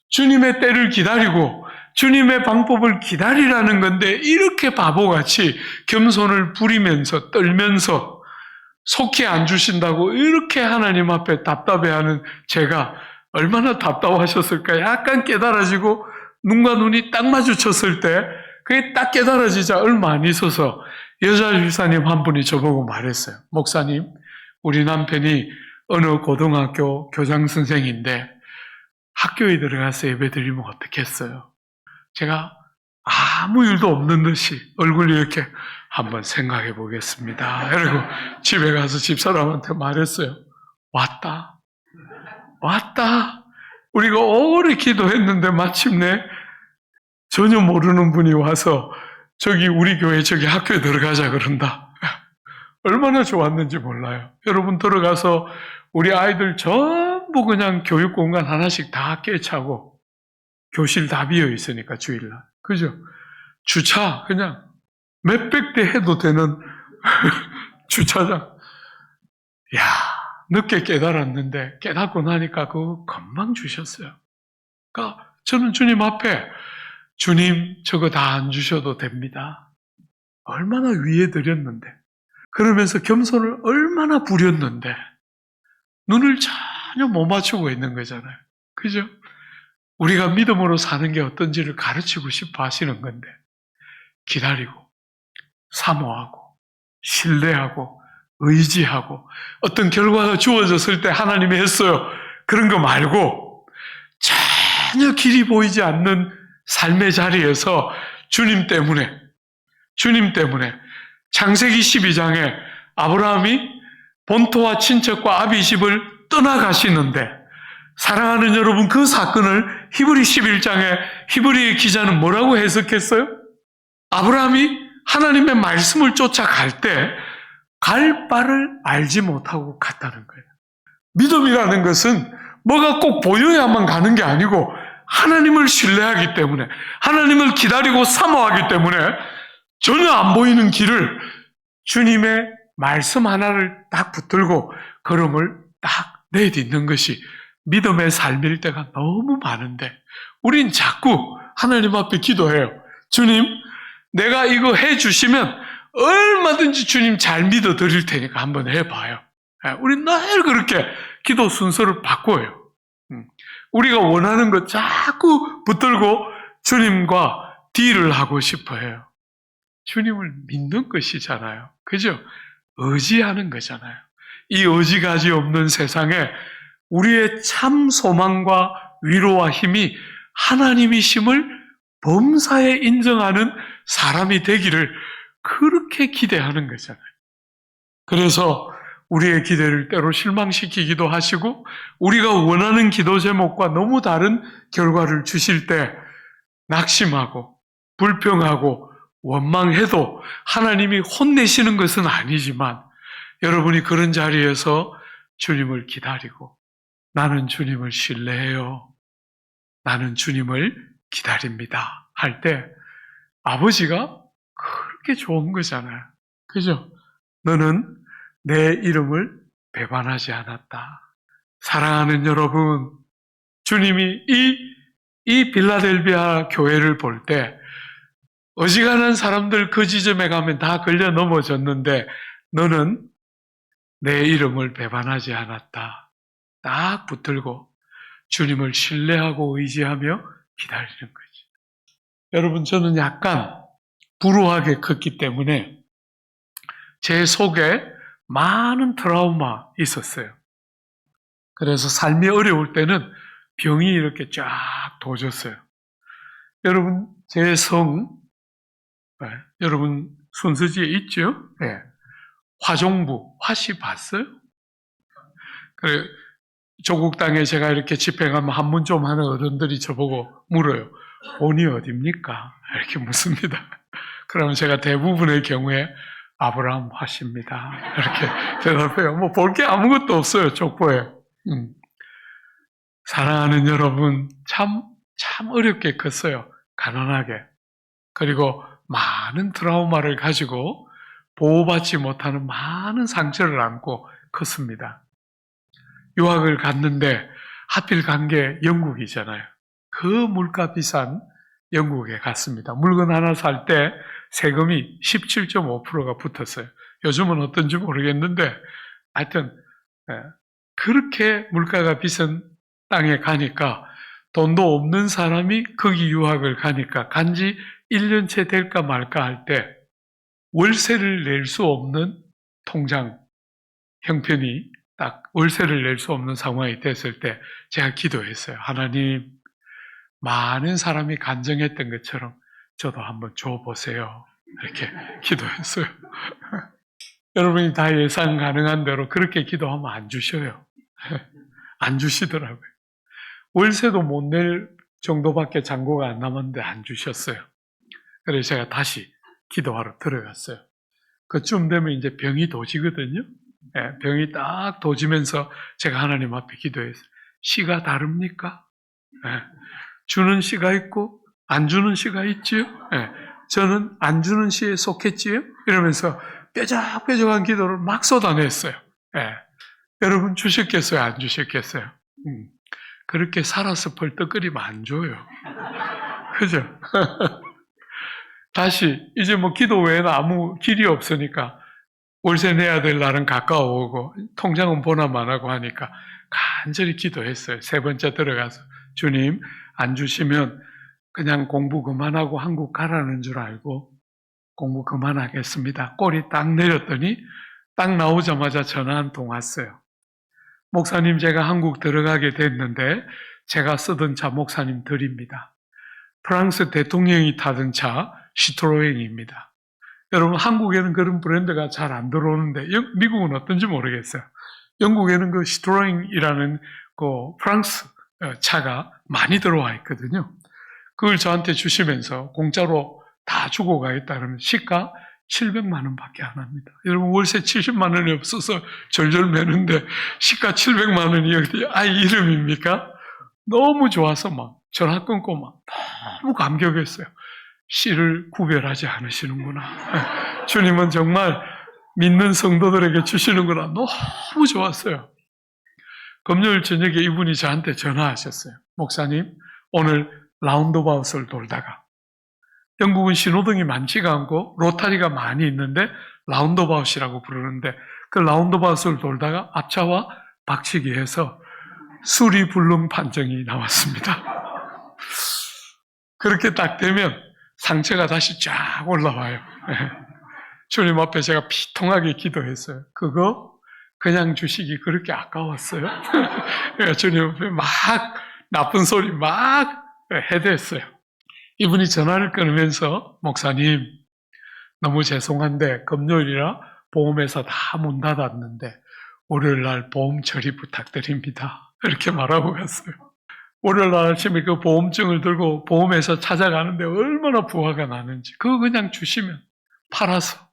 주님의 때를 기다리고 주님의 방법을 기다리라는 건데 이렇게 바보같이 겸손을 부리면서 떨면서 속히 안 주신다고 이렇게 하나님 앞에 답답해하는 제가 얼마나 답답하셨을까. 약간 깨달아지고 눈과 눈이 딱 마주쳤을 때 그게 딱 깨달아지자 얼마 안 있어서 여자 집사님 한 분이 저보고 말했어요. 목사님, 우리 남편이 어느 고등학교 교장 선생인데 학교에 들어가서 예배 드리면 어떻겠어요? 제가 아무 일도 없는 듯이 얼굴 이렇게 한번 생각해 보겠습니다. 그리고 집에 가서 집사람한테 말했어요. 왔다. 우리가 오래 기도했는데 마침내 전혀 모르는 분이 와서 저기 우리 교회 저기 학교에 들어가자 그런다. 얼마나 좋았는지 몰라요. 여러분 들어가서 우리 아이들 전부 그냥 교육공간 하나씩 다 깨차고 교실 다 비어 있으니까 주일날. 그죠? 주차 그냥 몇백 대 해도 되는 주차장. 야, 늦게 깨달았는데 깨닫고 나니까 그거 금방 주셨어요. 그러니까 저는 주님 앞에 주님 저거 다 안 주셔도 됩니다. 얼마나 위에 드렸는데 그러면서 겸손을 얼마나 부렸는데 눈을 전혀 못 맞추고 있는 거잖아요. 그죠? 우리가 믿음으로 사는 게 어떤지를 가르치고 싶어 하시는 건데 기다리고 사모하고 신뢰하고 의지하고 어떤 결과가 주어졌을 때 하나님이 했어요. 그런 거 말고 전혀 길이 보이지 않는 삶의 자리에서 주님 때문에 창세기 12장에 아브라함이 본토와 친척과 아비 집을 떠나가시는데 사랑하는 여러분 그 사건을 히브리 11장에 히브리의 기자는 뭐라고 해석했어요? 아브라함이 하나님의 말씀을 쫓아갈 때 갈 바를 알지 못하고 갔다는 거예요. 믿음이라는 것은 뭐가 꼭 보여야만 가는 게 아니고 하나님을 신뢰하기 때문에 하나님을 기다리고 사모하기 때문에 전혀 안 보이는 길을 주님의 말씀 하나를 딱 붙들고 걸음을 딱 내딛는 것이 믿음의 삶일 때가 너무 많은데 우린 자꾸 하나님 앞에 기도해요. 주님, 내가 이거 해주시면 얼마든지 주님 잘 믿어드릴 테니까 한번 해봐요. 우린 늘 그렇게 기도 순서를 바꿔요. 우리가 원하는 것 자꾸 붙들고 주님과 딜을 하고 싶어 해요. 주님을 믿는 것이잖아요. 그죠? 의지하는 거잖아요. 이 의지가지 없는 세상에 우리의 참 소망과 위로와 힘이 하나님이심을 범사에 인정하는 사람이 되기를 그렇게 기대하는 거잖아요. 그래서 우리의 기대를 때로 실망시키기도 하시고 우리가 원하는 기도 제목과 너무 다른 결과를 주실 때 낙심하고 불평하고 원망해도 하나님이 혼내시는 것은 아니지만 여러분이 그런 자리에서 주님을 기다리고 나는 주님을 신뢰해요. 나는 주님을 기다립니다. 할 때 아버지가 그렇게 좋은 거잖아요. 그죠? 너는 내 이름을 배반하지 않았다. 사랑하는 여러분, 주님이 이 빌라델비아 교회를 볼 때 어지간한 사람들 그 지점에 가면 다 걸려 넘어졌는데 너는 내 이름을 배반하지 않았다. 딱 붙들고 주님을 신뢰하고 의지하며 기다리는 거지. 여러분, 저는 약간 불우하게 컸기 때문에 제 속에 많은 트라우마 있었어요. 그래서 삶이 어려울 때는 병이 이렇게 쫙 도졌어요. 여러분, 제 성, 여러분 순서지에 있죠? 네. 화종부, 화씨 봤어요? 그래, 조국 땅에 제가 이렇게 집회 가면 한문 좀 하는 어른들이 저보고 물어요. 본이 어딥니까? 이렇게 묻습니다. 그러면 제가 대부분의 경우에 아브라함 화씨입니다. 이렇게 대답해요. 뭐 볼 게 아무것도 없어요, 족보에. 사랑하는 여러분, 참 어렵게 컸어요. 가난하게. 그리고 많은 트라우마를 가지고 보호받지 못하는 많은 상처를 안고 컸습니다. 유학을 갔는데 하필 간 게 영국이잖아요. 그 물가 비싼 영국에 갔습니다. 물건 하나 살 때 세금이 17.5%가 붙었어요. 요즘은 어떤지 모르겠는데 하여튼 그렇게 물가가 비싼 땅에 가니까 돈도 없는 사람이 거기 유학을 가니까 간지 1년째 될까 말까 할 때 월세를 낼 수 없는 통장 형편이 딱 월세를 낼 수 없는 상황이 됐을 때 제가 기도했어요. 하나님, 많은 사람이 간증했던 것처럼 저도 한번 줘보세요. 이렇게 기도했어요. 여러분이 다 예상 가능한 대로 그렇게 기도하면 안 주셔요. 안 주시더라고요. 월세도 못 낼 정도밖에 잔고가 안 남았는데 안 주셨어요. 그래서 제가 다시 기도하러 들어갔어요. 그쯤 되면 이제 병이 도지거든요. 병이 딱 도지면서 제가 하나님 앞에 기도했어요. 씨가 다릅니까? 주는 씨가 있고 안 주는 씨가 있지요. 저는 안 주는 씨에 속했지요. 이러면서 뾰족뾰족한 기도를 막 쏟아냈어요. 여러분 주셨겠어요? 안 주셨겠어요? 그렇게 살아서 벌떡거리면 안 줘요. 그죠? 다시 이제 뭐 기도 외에는 아무 길이 없으니까 월세 내야 될 날은 가까워오고 통장은 보나만 하고 하니까 간절히 기도했어요. 세 번째 들어가서 주님, 안 주시면 그냥 공부 그만하고 한국 가라는 줄 알고 공부 그만하겠습니다. 꼬리 딱 내렸더니 딱 나오자마자 전화 한 통 왔어요. 목사님, 제가 한국 들어가게 됐는데 제가 쓰던 차 목사님 드립니다. 프랑스 대통령이 타던 차 시트로엔입니다. 여러분, 한국에는 그런 브랜드가 잘 안 들어오는데 미국은 어떤지 모르겠어요. 영국에는 그 시트로엔이라는 그 프랑스 차가 많이 들어와 있거든요. 그걸 저한테 주시면서 공짜로 다 주고 가겠다 그러면 시가 700만 원밖에 안 합니다. 여러분, 월세 70만 원이 없어서 절절 매는데 시가 700만 원이 어디 아이 이름입니까? 너무 좋아서 막 전화 끊고 막 너무 감격했어요. 씨를 구별하지 않으시는구나. 주님은 정말 믿는 성도들에게 주시는구나. 너무 좋았어요. 금요일 저녁에 이분이 저한테 전화하셨어요. 목사님, 오늘 라운드바웃을 돌다가 영국은 신호등이 많지가 않고 로타리가 많이 있는데 라운드바웃이라고 부르는데 그 라운드바웃을 돌다가 앞차와 박치기 해서 수리불능 판정이 나왔습니다. 그렇게 딱 되면 상처가 다시 쫙 올라와요. 주님 앞에 제가 비통하게 기도했어요. 그거 그냥 주시기 그렇게 아까웠어요. 주님 앞에 막 나쁜 소리 막 해대했어요. 이분이 전화를 끊으면서 목사님 너무 죄송한데 금요일이라 보험회사 다 문 닫았는데 월요일 날 보험 처리 부탁드립니다. 이렇게 말하고 갔어요. 월요일 날 아침에 그 보험증을 들고 보험회사 찾아가는데 얼마나 부하가 나는지 그거 그냥 주시면 팔아서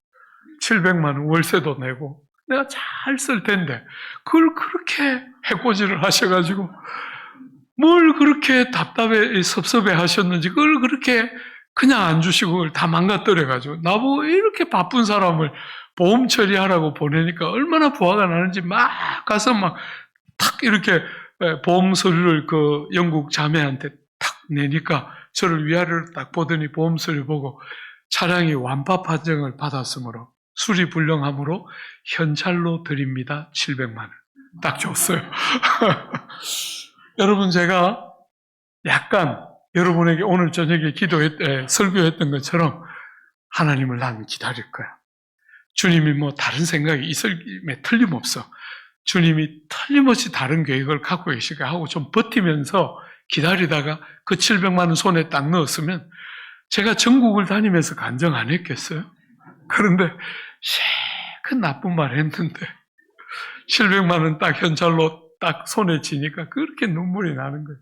700만 원 월세도 내고 내가 잘 쓸 텐데 그걸 그렇게 해코지를 하셔가지고 뭘 그렇게 답답해 섭섭해 하셨는지 그걸 그렇게 그냥 안 주시고 그걸 다 망가뜨려가지고 나보고 이렇게 바쁜 사람을 보험 처리하라고 보내니까 얼마나 부하가 나는지 막 가서 막 탁 이렇게 보험 서류를 그 영국 자매한테 탁 내니까 저를 위아래로 딱 보더니 보험 서류 보고 차량이 완파 판정을 받았으므로 수리 불량함으로 현찰로 드립니다. 700만 원. 딱 줬어요. 여러분 제가 약간 여러분에게 오늘 저녁에 설교했던 것처럼 하나님을 나는 기다릴 거야. 주님이 뭐 다른 생각이 있을에 틀림없어. 주님이 틀림없이 다른 계획을 갖고 계시게 하고 좀 버티면서 기다리다가 그 700만 원 손에 딱 넣었으면 제가 전국을 다니면서 간증 안 했겠어요? 그런데 큰 나쁜 말 했는데 700만 원 딱 현찰로 딱 손에 쥐니까 그렇게 눈물이 나는 거예요.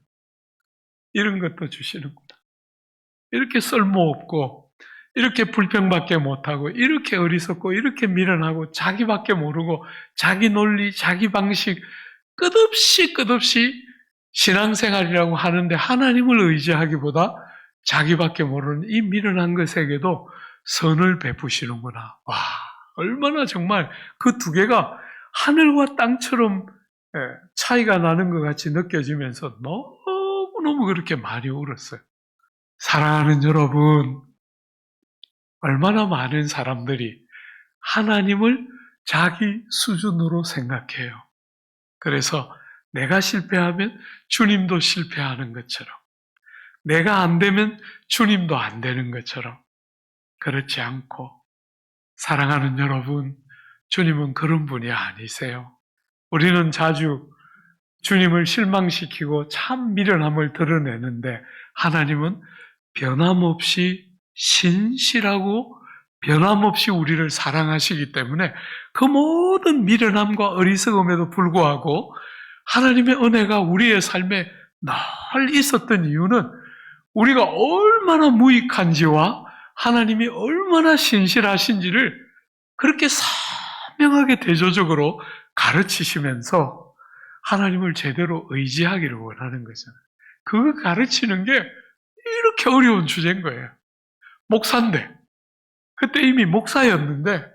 이런 것도 주시는구나. 이렇게 쓸모없고 이렇게 불평밖에 못하고 이렇게 어리석고 이렇게 미련하고 자기밖에 모르고 자기 논리, 자기 방식 끝없이 신앙생활이라고 하는데 하나님을 의지하기보다 자기밖에 모르는 이 미련한 것에게도 선을 베푸시는구나. 와, 얼마나 정말 그 두 개가 하늘과 땅처럼 차이가 나는 것 같이 느껴지면서 너무너무 그렇게 많이 울었어요. 사랑하는 여러분, 얼마나 많은 사람들이 하나님을 자기 수준으로 생각해요. 그래서 내가 실패하면 주님도 실패하는 것처럼, 내가 안 되면 주님도 안 되는 것처럼, 그렇지 않고, 사랑하는 여러분, 주님은 그런 분이 아니세요. 우리는 자주 주님을 실망시키고 참 미련함을 드러내는데, 하나님은 변함없이 신실하고 변함없이 우리를 사랑하시기 때문에 그 모든 미련함과 어리석음에도 불구하고 하나님의 은혜가 우리의 삶에 늘 있었던 이유는 우리가 얼마나 무익한지와 하나님이 얼마나 신실하신지를 그렇게 선명하게 대조적으로 가르치시면서 하나님을 제대로 의지하기를 원하는 거잖아요. 그거 가르치는 게 이렇게 어려운 주제인 거예요. 목사인데, 그때 이미 목사였는데,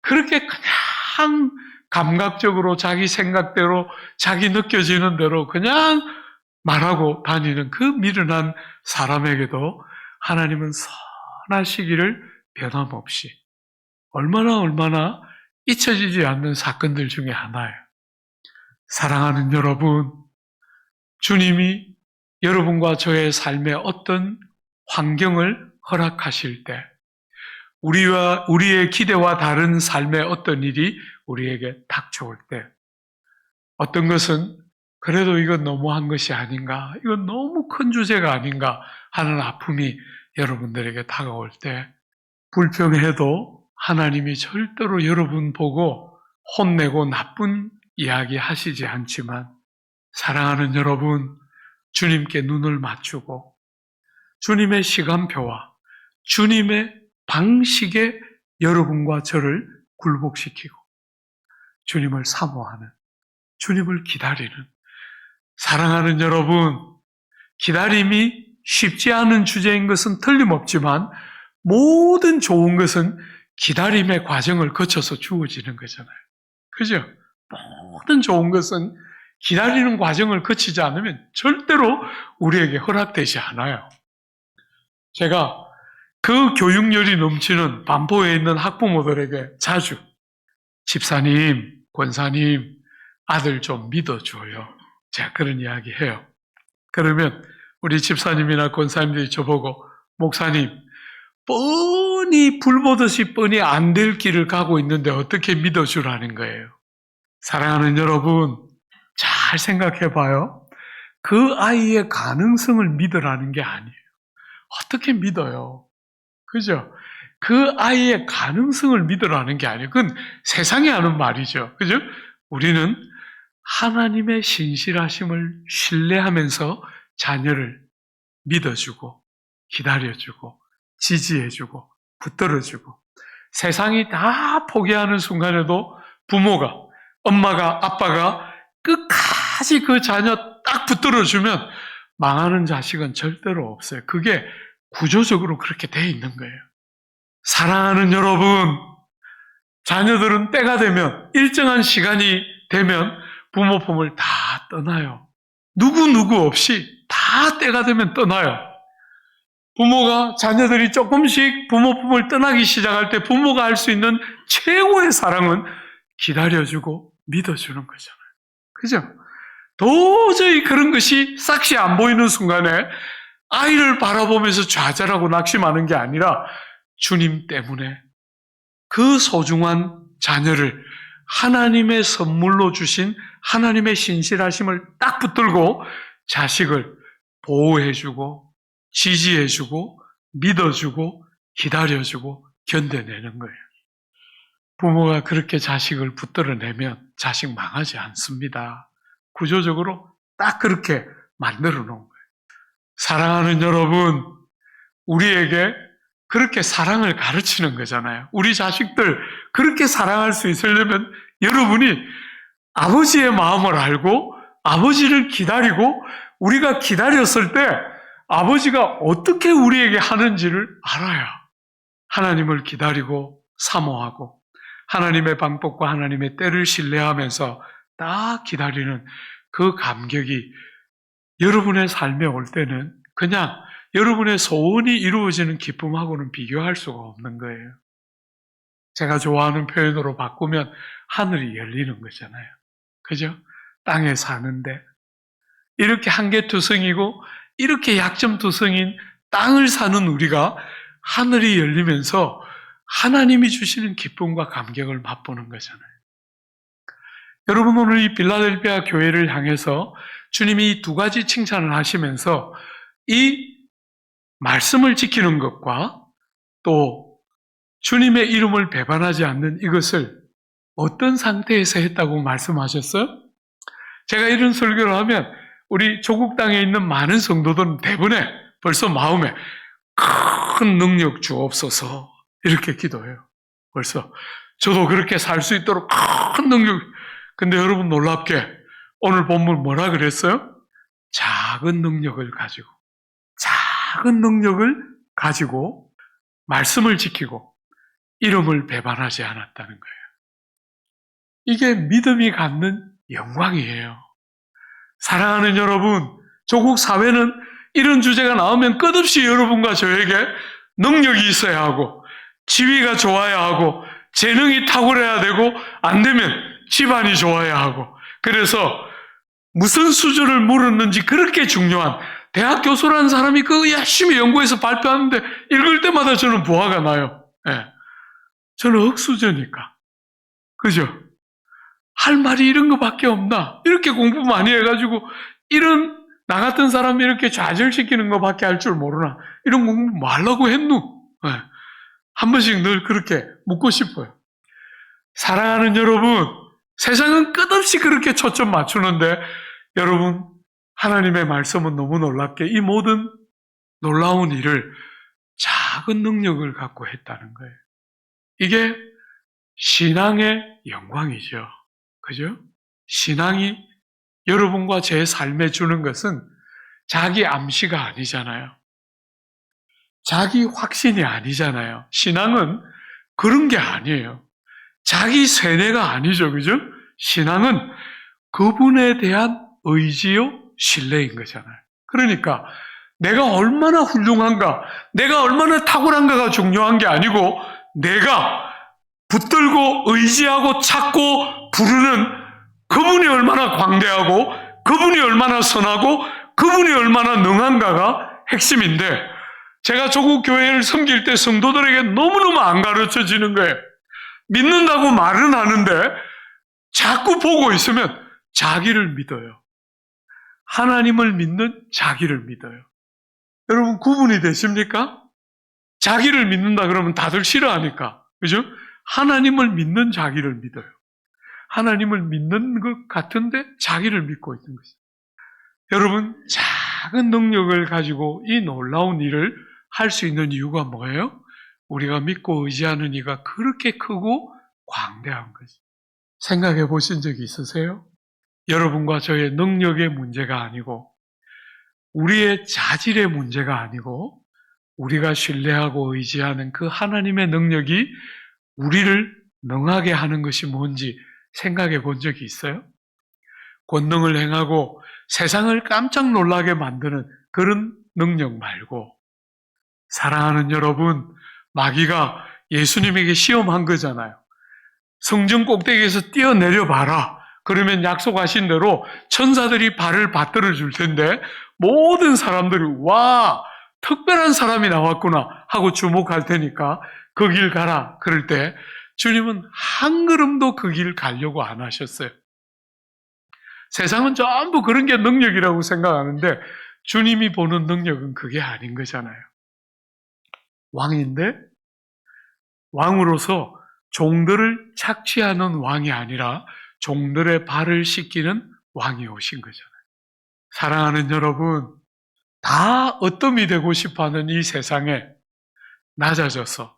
그렇게 그냥 감각적으로 자기 생각대로, 자기 느껴지는 대로 그냥 말하고 다니는 그 미련한 사람에게도 하나님은 선하시기를 변함없이 얼마나 잊혀지지 않는 사건들 중에 하나예요. 사랑하는 여러분, 주님이 여러분과 저의 삶에 어떤 환경을 허락하실 때, 우리의 기대와 다른 삶의 어떤 일이 우리에게 닥쳐올 때, 어떤 것은 그래도 이건 너무한 것이 아닌가, 이건 너무 큰 주제가 아닌가 하는 아픔이 여러분들에게 다가올 때, 불평해도 하나님이 절대로 여러분 보고 혼내고 나쁜 이야기 하시지 않지만, 사랑하는 여러분, 주님께 눈을 맞추고 주님의 시간표와 주님의 방식에 여러분과 저를 굴복시키고 주님을 사모하는, 주님을 기다리는, 사랑하는 여러분, 기다림이 쉽지 않은 주제인 것은 틀림없지만 모든 좋은 것은 기다림의 과정을 거쳐서 주어지는 거잖아요. 그죠? 모든 좋은 것은 기다리는 과정을 거치지 않으면 절대로 우리에게 허락되지 않아요. 제가 그 교육열이 넘치는 반포에 있는 학부모들에게 자주 집사님, 권사님, 아들 좀 믿어줘요. 제가 그런 이야기 해요. 그러면 우리 집사님이나 권사님들이 저보고 목사님, 뻔히 불보듯이 뻔히 안 될 길을 가고 있는데 어떻게 믿어주라는 거예요. 사랑하는 여러분, 잘 생각해 봐요. 그 아이의 가능성을 믿으라는 게 아니에요. 어떻게 믿어요? 그죠? 그 아이의 가능성을 믿으라는 게 아니에요. 그건 세상이 하는 말이죠. 그죠? 우리는 하나님의 신실하심을 신뢰하면서 자녀를 믿어주고, 기다려주고, 지지해주고, 붙들어주고, 세상이 다 포기하는 순간에도 부모가, 엄마가, 아빠가 끝까지 그 자녀 딱 붙들어주면 망하는 자식은 절대로 없어요. 그게 구조적으로 그렇게 돼 있는 거예요. 사랑하는 여러분, 자녀들은 때가 되면, 일정한 시간이 되면 부모 품을 다 떠나요. 누구 없이 다 때가 되면 떠나요. 부모가, 자녀들이 조금씩 부모 품을 떠나기 시작할 때 부모가 할 수 있는 최고의 사랑은 기다려주고 믿어주는 거잖아요. 그죠? 도저히 그런 것이 싹이 안 보이는 순간에 아이를 바라보면서 좌절하고 낙심하는 게 아니라 주님 때문에 그 소중한 자녀를 하나님의 선물로 주신 하나님의 신실하심을 딱 붙들고 자식을 보호해주고 지지해주고 믿어주고 기다려주고 견뎌내는 거예요. 부모가 그렇게 자식을 붙들어내면 자식 망하지 않습니다. 구조적으로 딱 그렇게 만들어 놓은 거예요. 사랑하는 여러분, 우리에게 그렇게 사랑을 가르치는 거잖아요. 우리 자식들 그렇게 사랑할 수 있으려면 여러분이 아버지의 마음을 알고 아버지를 기다리고 우리가 기다렸을 때 아버지가 어떻게 우리에게 하는지를 알아야 하나님을 기다리고 사모하고 하나님의 방법과 하나님의 때를 신뢰하면서 딱 기다리는 그 감격이 여러분의 삶에 올 때는 그냥 여러분의 소원이 이루어지는 기쁨하고는 비교할 수가 없는 거예요. 제가 좋아하는 표현으로 바꾸면 하늘이 열리는 거잖아요. 그죠? 땅에 사는데 이렇게 한계투성이고 이렇게 약점투성인 땅을 사는 우리가 하늘이 열리면서 하나님이 주시는 기쁨과 감격을 맛보는 거잖아요. 여러분, 오늘 이 빌라델피아 교회를 향해서 주님이 이 두 가지 칭찬을 하시면서 이 말씀을 지키는 것과 또 주님의 이름을 배반하지 않는 이것을 어떤 상태에서 했다고 말씀하셨어요? 제가 이런 설교를 하면 우리 조국 땅에 있는 많은 성도들은 대부분에 벌써 마음에 큰 능력 주옵소서 이렇게 기도해요. 벌써 저도 그렇게 살 수 있도록 큰 능력. 근데 여러분 놀랍게 오늘 본문 뭐라 그랬어요? 작은 능력을 가지고 말씀을 지키고 이름을 배반하지 않았다는 거예요. 이게 믿음이 갖는 영광이에요. 사랑하는 여러분, 조국 사회는 이런 주제가 나오면 끝없이 여러분과 저에게 능력이 있어야 하고 지위가 좋아야 하고 재능이 탁월해야 되고 안 되면 집안이 좋아야 하고 그래서 무슨 수준을 물었는지 그렇게 중요한 대학 교수라는 사람이 그 열심히 연구해서 발표하는데 읽을 때마다 저는 부화가 나요. 네. 저는 흙수저니까. 그죠? 할 말이 이런 거밖에 없나? 이렇게 공부 많이 해가지고 이런 나 같은 사람이 이렇게 좌절시키는 거밖에 할 줄 모르나? 이런 공부 뭐 하려고 했누? 네. 한 번씩 늘 그렇게 묻고 싶어요. 사랑하는 여러분, 세상은 끝없이 그렇게 초점 맞추는데 여러분, 하나님의 말씀은 너무 놀랍게 이 모든 놀라운 일을 작은 능력을 갖고 했다는 거예요. 이게 신앙의 영광이죠. 그죠? 신앙이 여러분과 제 삶에 주는 것은 자기 암시가 아니잖아요. 자기 확신이 아니잖아요. 신앙은 그런 게 아니에요. 자기 세뇌가 아니죠. 그죠? 신앙은 그분에 대한 의지요, 신뢰인 거잖아요. 그러니까 내가 얼마나 훌륭한가, 내가 얼마나 탁월한가가 중요한 게 아니고 내가 붙들고 의지하고 찾고 부르는 그분이 얼마나 광대하고 그분이 얼마나 선하고 그분이 얼마나 능한가가 핵심인데 제가 조국 교회를 섬길 때 성도들에게 너무너무 안 가르쳐지는 거예요. 믿는다고 말은 하는데 자꾸 보고 있으면 자기를 믿어요. 하나님을 믿는 자기를 믿어요. 여러분 구분이 되십니까? 자기를 믿는다 그러면 다들 싫어하니까. 그죠? 하나님을 믿는 자기를 믿어요. 하나님을 믿는 것 같은데 자기를 믿고 있는 거죠. 여러분, 작은 능력을 가지고 이 놀라운 일을 할 수 있는 이유가 뭐예요? 우리가 믿고 의지하는 이가 그렇게 크고 광대한 거죠. 생각해 보신 적이 있으세요? 여러분과 저의 능력의 문제가 아니고 우리의 자질의 문제가 아니고 우리가 신뢰하고 의지하는 그 하나님의 능력이 우리를 능하게 하는 것이 뭔지 생각해 본 적이 있어요? 권능을 행하고 세상을 깜짝 놀라게 만드는 그런 능력 말고, 사랑하는 여러분, 마귀가 예수님에게 시험한 거잖아요. 성전 꼭대기에서 뛰어내려 봐라. 그러면 약속하신 대로 천사들이 발을 받들어 줄 텐데 모든 사람들이 와, 특별한 사람이 나왔구나 하고 주목할 테니까 그 길 가라. 그럴 때 주님은 한 걸음도 그 길 가려고 안 하셨어요. 세상은 전부 그런 게 능력이라고 생각하는데 주님이 보는 능력은 그게 아닌 거잖아요. 왕인데 왕으로서 종들을 착취하는 왕이 아니라 종들의 발을 씻기는 왕이 오신 거잖아요. 사랑하는 여러분, 다 어떠미 되고 싶어하는 이 세상에 낮아져서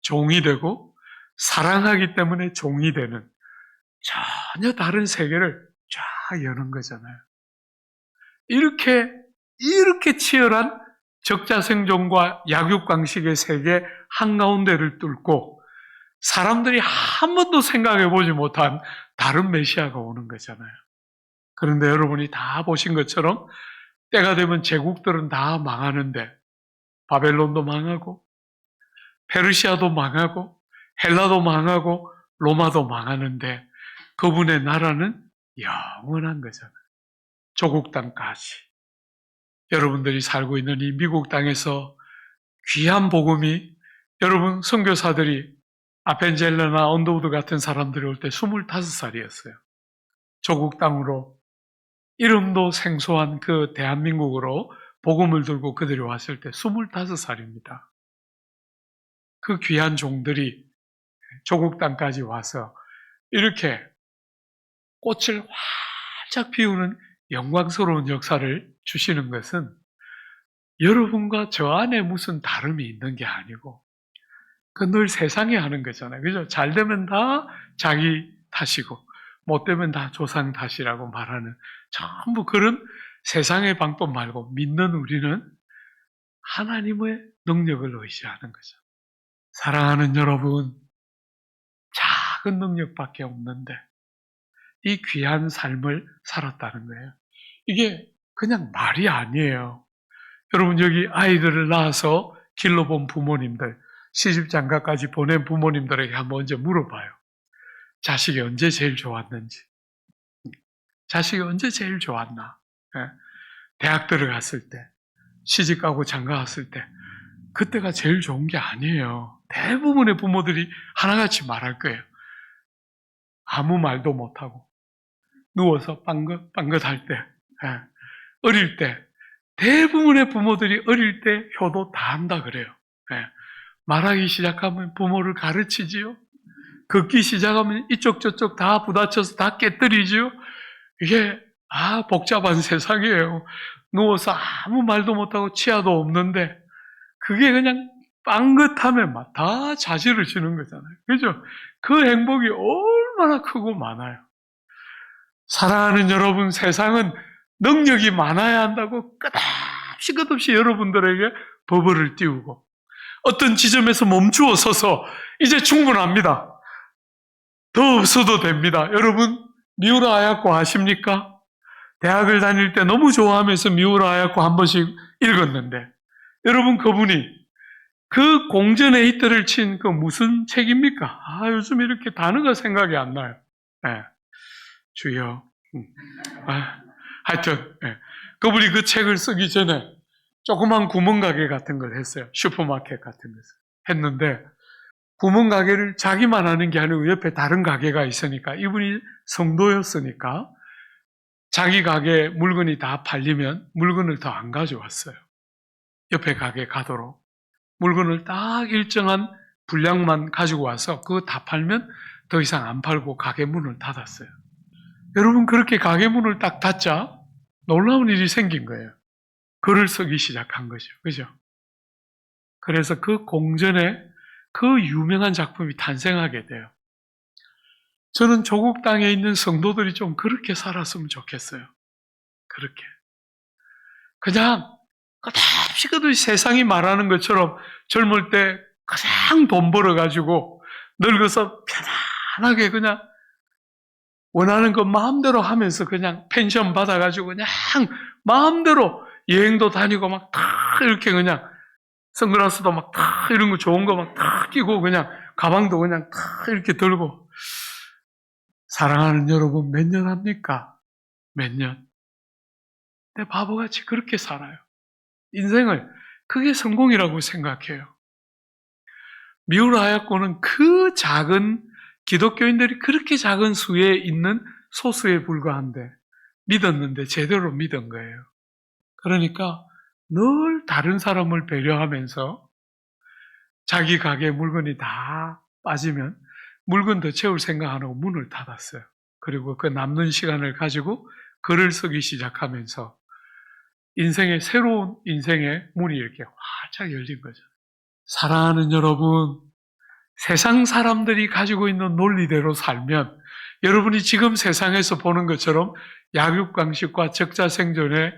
종이 되고 사랑하기 때문에 종이 되는 전혀 다른 세계를 쫙 여는 거잖아요. 이렇게 치열한 적자생존과 약육강식의 세계 한가운데를 뚫고 사람들이 한 번도 생각해 보지 못한 다른 메시아가 오는 거잖아요. 그런데 여러분이 다 보신 것처럼 때가 되면 제국들은 다 망하는데 바벨론도 망하고 페르시아도 망하고 헬라도 망하고 로마도 망하는데 그분의 나라는 영원한 거잖아요. 조국 땅까지. 여러분들이 살고 있는 이 미국 땅에서 귀한 복음이, 여러분 선교사들이 아펜젤러나 언더우드 같은 사람들이 올 때 25살이었어요. 조국 땅으로 이름도 생소한 그 대한민국으로 복음을 들고 그들이 왔을 때 25살입니다. 그 귀한 종들이 조국 땅까지 와서 이렇게 꽃을 활짝 피우는 영광스러운 역사를 주시는 것은 여러분과 저 안에 무슨 다름이 있는 게 아니고 그 늘 세상에 하는 거잖아요. 그죠? 잘 되면 다 자기 탓이고 못 되면 다 조상 탓이라고 말하는 전부 그런 세상의 방법 말고 믿는 우리는 하나님의 능력을 의지하는 거죠. 사랑하는 여러분, 작은 능력밖에 없는데 이 귀한 삶을 살았다는 거예요. 이게 그냥 말이 아니에요. 여러분 여기 아이들을 낳아서 길러본 부모님들, 시집장가까지 보낸 부모님들에게 한번 먼저 물어봐요. 자식이 언제 제일 좋았는지. 자식이 언제 제일 좋았나. 대학 들어갔을 때, 시집가고 장가갔을 때 그때가 제일 좋은 게 아니에요. 대부분의 부모들이 하나같이 말할 거예요. 아무 말도 못하고 누워서 빵긋할 때, 어릴 때 대부분의 부모들이 어릴 때 효도 다 한다 그래요. 말하기 시작하면 부모를 가르치지요. 걷기 시작하면 이쪽 저쪽 다 부딪혀서 다 깨뜨리지요. 이게 복잡한 세상이에요. 누워서 아무 말도 못하고 치아도 없는데 그게 그냥 빵긋하면 막 다 자질을 주는 거잖아요. 그죠? 그 행복이 얼마나 크고 많아요. 사랑하는 여러분, 세상은 능력이 많아야 한다고 끝없이 여러분들에게 버블을 띄우고 어떤 지점에서 멈추어 서서 이제 충분합니다. 더 없어도 됩니다. 여러분 미우라 아야코 아십니까? 대학을 다닐 때 너무 좋아하면서 미우라 아야코 한 번씩 읽었는데 여러분 그분이 그 공전의 히트를 친 그 무슨 책입니까? 요즘 이렇게 단어가 생각이 안 나요. 주여. 하여튼 그분이 그 책을 쓰기 전에 조그만 구멍가게 같은 걸 했어요. 슈퍼마켓 같은 것을 했는데 구멍가게를 자기만 하는 게 아니고 옆에 다른 가게가 있으니까 이분이 성도였으니까 자기 가게 물건이 다 팔리면 물건을 더 안 가져왔어요. 옆에 가게 가도록. 물건을 딱 일정한 분량만 가지고 와서 그거 다 팔면 더 이상 안 팔고 가게 문을 닫았어요. 여러분, 그렇게 가게 문을 딱 닫자 놀라운 일이 생긴 거예요. 글을 쓰기 시작한 거죠. 그죠? 그래서 그 공전에 그 유명한 작품이 탄생하게 돼요. 저는 조국 땅에 있는 성도들이 좀 그렇게 살았으면 좋겠어요. 그렇게. 그냥 끝없이 세상이 말하는 것처럼 젊을 때 가장 돈 벌어가지고 늙어서 편안하게 그냥 원하는 것 마음대로 하면서 그냥 펜션 받아가지고 그냥 마음대로 여행도 다니고 막 다 이렇게 그냥 선글라스도 막 다 이런 거 좋은 거 막 다 끼고 그냥 가방도 그냥 다 이렇게 들고. 사랑하는 여러분, 몇 년 합니까? 몇 년? 내 바보같이 그렇게 살아요. 인생을 그게 성공이라고 생각해요. 미우라야코는 그 작은 기독교인들이 그렇게 작은 수에 있는 소수에 불과한데 믿었는데 제대로 믿은 거예요. 그러니까 늘 다른 사람을 배려하면서 자기 가게 물건이 다 빠지면 물건 더 채울 생각 안 하고 문을 닫았어요. 그리고 그 남는 시간을 가지고 글을 쓰기 시작하면서 새로운 인생의 문이 이렇게 활짝 열린 거죠. 사랑하는 여러분, 세상 사람들이 가지고 있는 논리대로 살면 여러분이 지금 세상에서 보는 것처럼 약육강식과 적자생존의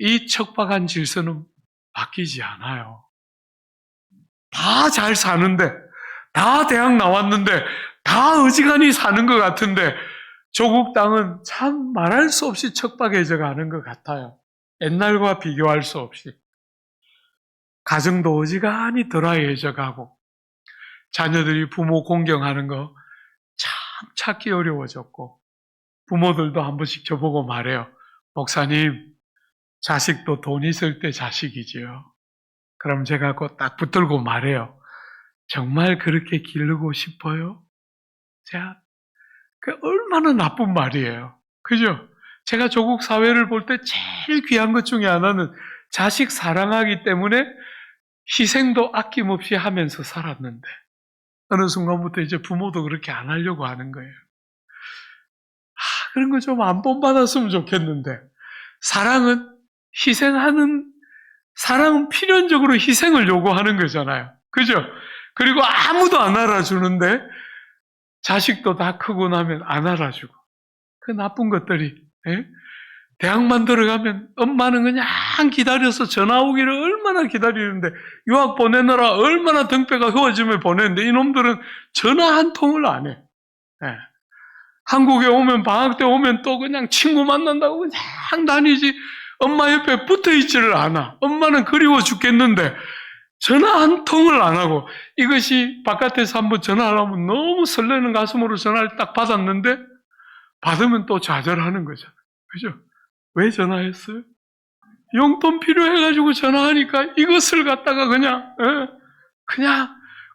이 척박한 질서는 바뀌지 않아요. 다 잘 사는데, 다 대학 나왔는데, 다 어지간히 사는 것 같은데 조국 땅은 참 말할 수 없이 척박해져 가는 것 같아요. 옛날과 비교할 수 없이. 가정도 어지간히 드라이해져 가고 자녀들이 부모 공경하는 거 참 찾기 어려워졌고 부모들도 한 번씩 저보고 말해요. 목사님, 자식도 돈 있을 때 자식이지요. 그럼 제가 꼭 딱 붙들고 말해요. 정말 그렇게 기르고 싶어요? 자, 그 얼마나 나쁜 말이에요. 그죠? 제가 조국 사회를 볼 때 제일 귀한 것 중에 하나는 자식 사랑하기 때문에 희생도 아낌없이 하면서 살았는데 어느 순간부터 이제 부모도 그렇게 안 하려고 하는 거예요. 그런 거 좀 안 본받았으면 좋겠는데 사랑은 필연적으로 희생을 요구하는 거잖아요. 그죠? 그리고 아무도 안 알아주는데 자식도 다 크고 나면 안 알아주고 그 나쁜 것들이 대학만 들어가면 엄마는 그냥 기다려서 전화 오기를 얼마나 기다리는데 유학 보내느라 얼마나 등뼈가 휘어지면 보내는데 이놈들은 전화 한 통을 안 해. 한국에 오면 방학 때 오면 또 그냥 친구 만난다고 그냥 다니지 엄마 옆에 붙어있지를 않아. 엄마는 그리워 죽겠는데 전화 한 통을 안 하고 이것이 바깥에서 한번 전화하려면 너무 설레는 가슴으로 전화를 딱 받았는데 받으면 또 좌절하는 거잖아요. 그죠? 왜 전화했어요? 용돈 필요해가지고 전화하니까 이것을 갖다가 그냥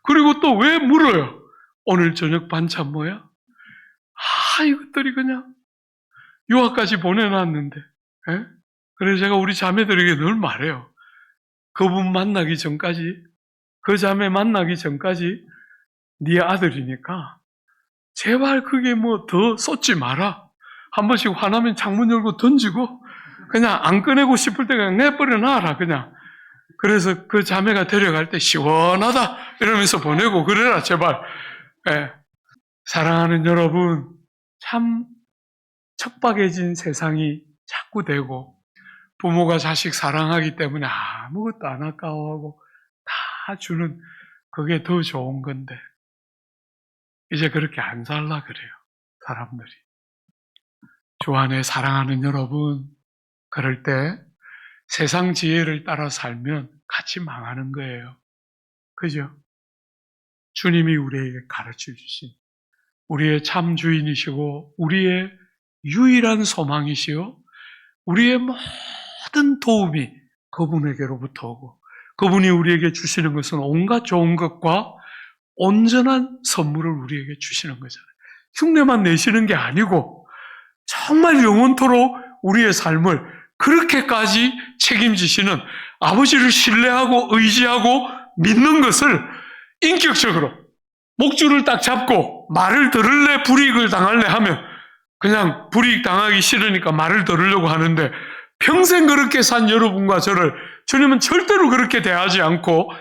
그리고 또 왜 물어요? 오늘 저녁 반찬 뭐야? 이것들이 그냥 유학까지 보내놨는데 그래서 제가 우리 자매들에게 늘 말해요. 그분 만나기 전까지 그 자매 만나기 전까지 네 아들이니까 제발 그게 뭐 더 쏟지 마라. 한 번씩 화나면 창문 열고 던지고 그냥 안 꺼내고 싶을 때 그냥 내버려 놔라 그냥. 그래서 그 자매가 데려갈 때 시원하다 이러면서 보내고 그래라 제발. 사랑하는 여러분, 참 척박해진 세상이 자꾸 되고 부모가 자식 사랑하기 때문에 아무것도 안 아까워하고 다 주는 그게 더 좋은 건데 이제 그렇게 안 살라 그래요. 사람들이. 주 안에 사랑하는 여러분, 그럴 때 세상 지혜를 따라 살면 같이 망하는 거예요. 그죠? 주님이 우리에게 가르쳐 주신 우리의 참 주인이시고 우리의 유일한 소망이시요 우리의 모든 도움이 그분에게로부터 오고 그분이 우리에게 주시는 것은 온갖 좋은 것과 온전한 선물을 우리에게 주시는 거잖아요. 흉내만 내시는 게 아니고 정말 영원토록 우리의 삶을 그렇게까지 책임지시는 아버지를 신뢰하고 의지하고 믿는 것을 인격적으로 목줄을 딱 잡고 말을 들을래 불이익을 당할래 하면 그냥 불이익 당하기 싫으니까 말을 들으려고 하는데 평생 그렇게 산 여러분과 저를 주님은 절대로 그렇게 대하지 않고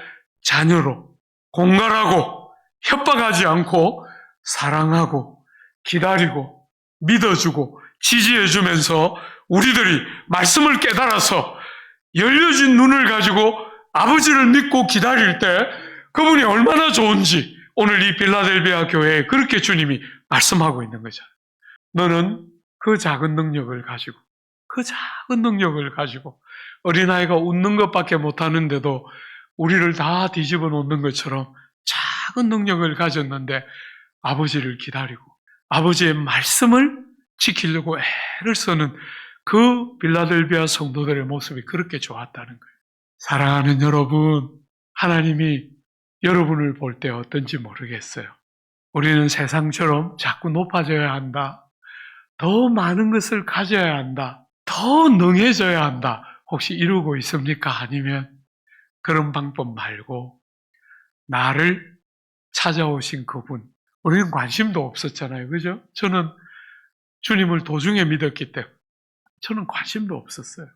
자녀로 공갈하고 협박하지 않고 사랑하고 기다리고 믿어주고 지지해주면서 우리들이 말씀을 깨달아서 열려진 눈을 가지고 아버지를 믿고 기다릴 때 그분이 얼마나 좋은지 오늘 이 빌라델비아 교회에 그렇게 주님이 말씀하고 있는 거잖아요. 너는 그 작은 능력을 가지고 어린아이가 웃는 것밖에 못하는데도 우리를 다 뒤집어 놓는 것처럼 작은 능력을 가졌는데 아버지를 기다리고 아버지의 말씀을 지키려고 애를 쓰는 그 빌라델비아 성도들의 모습이 그렇게 좋았다는 거예요. 사랑하는 여러분, 하나님이 여러분을 볼 때 어떤지 모르겠어요. 우리는 세상처럼 자꾸 높아져야 한다. 더 많은 것을 가져야 한다. 더 능해져야 한다. 혹시 이루고 있습니까? 아니면 그런 방법 말고 나를 찾아오신 그분, 우리는 관심도 없었잖아요. 그죠? 저는 주님을 도중에 믿었기 때문에 저는 관심도 없었어요.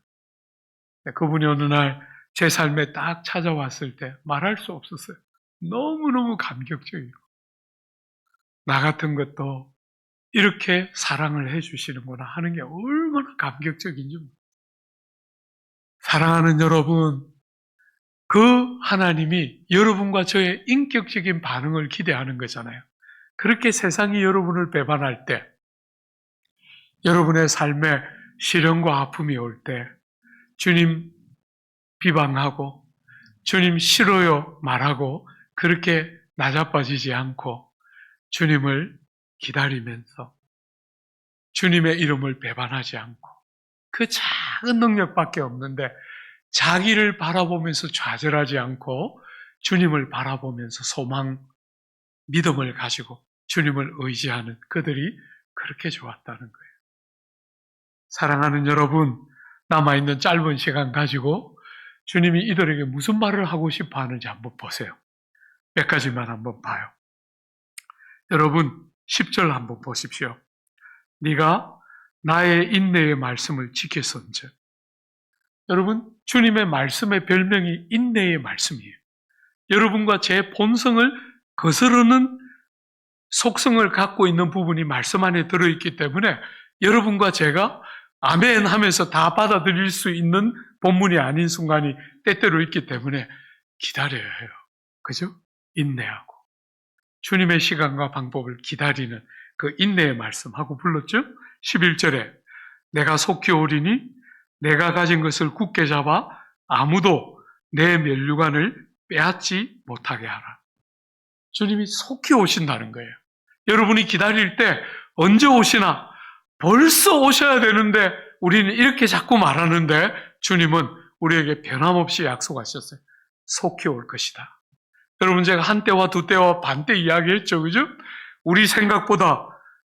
그분이 어느 날 제 삶에 딱 찾아왔을 때 말할 수 없었어요. 너무너무 감격적이고 나 같은 것도 이렇게 사랑을 해주시는구나 하는 게 얼마나 감격적인지. 사랑하는 여러분, 그 하나님이 여러분과 저의 인격적인 반응을 기대하는 거잖아요. 그렇게 세상이 여러분을 배반할 때, 여러분의 삶에 시련과 아픔이 올 때 주님 비방하고 주님 싫어요 말하고 그렇게 나자빠지지 않고 주님을 기다리면서 주님의 이름을 배반하지 않고 그 작은 능력밖에 없는데 자기를 바라보면서 좌절하지 않고 주님을 바라보면서 소망, 믿음을 가지고 주님을 의지하는 그들이 그렇게 좋았다는 거예요. 사랑하는 여러분, 남아있는 짧은 시간 가지고 주님이 이들에게 무슨 말을 하고 싶어 하는지 한번 보세요. 몇 가지만 한번 봐요. 여러분, 10절 한번 보십시오. 네가 나의 인내의 말씀을 지켰은즉. 여러분, 주님의 말씀의 별명이 인내의 말씀이에요. 여러분과 제 본성을 거스르는 속성을 갖고 있는 부분이 말씀 안에 들어있기 때문에 여러분과 제가 아멘 하면서 다 받아들일 수 있는 본문이 아닌 순간이 때때로 있기 때문에 기다려야 해요. 그죠? 인내하고 주님의 시간과 방법을 기다리는 그 인내의 말씀하고 불렀죠? 11절에 내가 속히 오리니 내가 가진 것을 굳게 잡아 아무도 내 면류관을 빼앗지 못하게 하라. 주님이 속히 오신다는 거예요. 여러분이 기다릴 때 언제 오시나? 벌써 오셔야 되는데 우리는 이렇게 자꾸 말하는데 주님은 우리에게 변함없이 약속하셨어요. 속히 올 것이다. 여러분, 제가 한 때와 두 때와 반 때 이야기했죠. 그죠? 우리 생각보다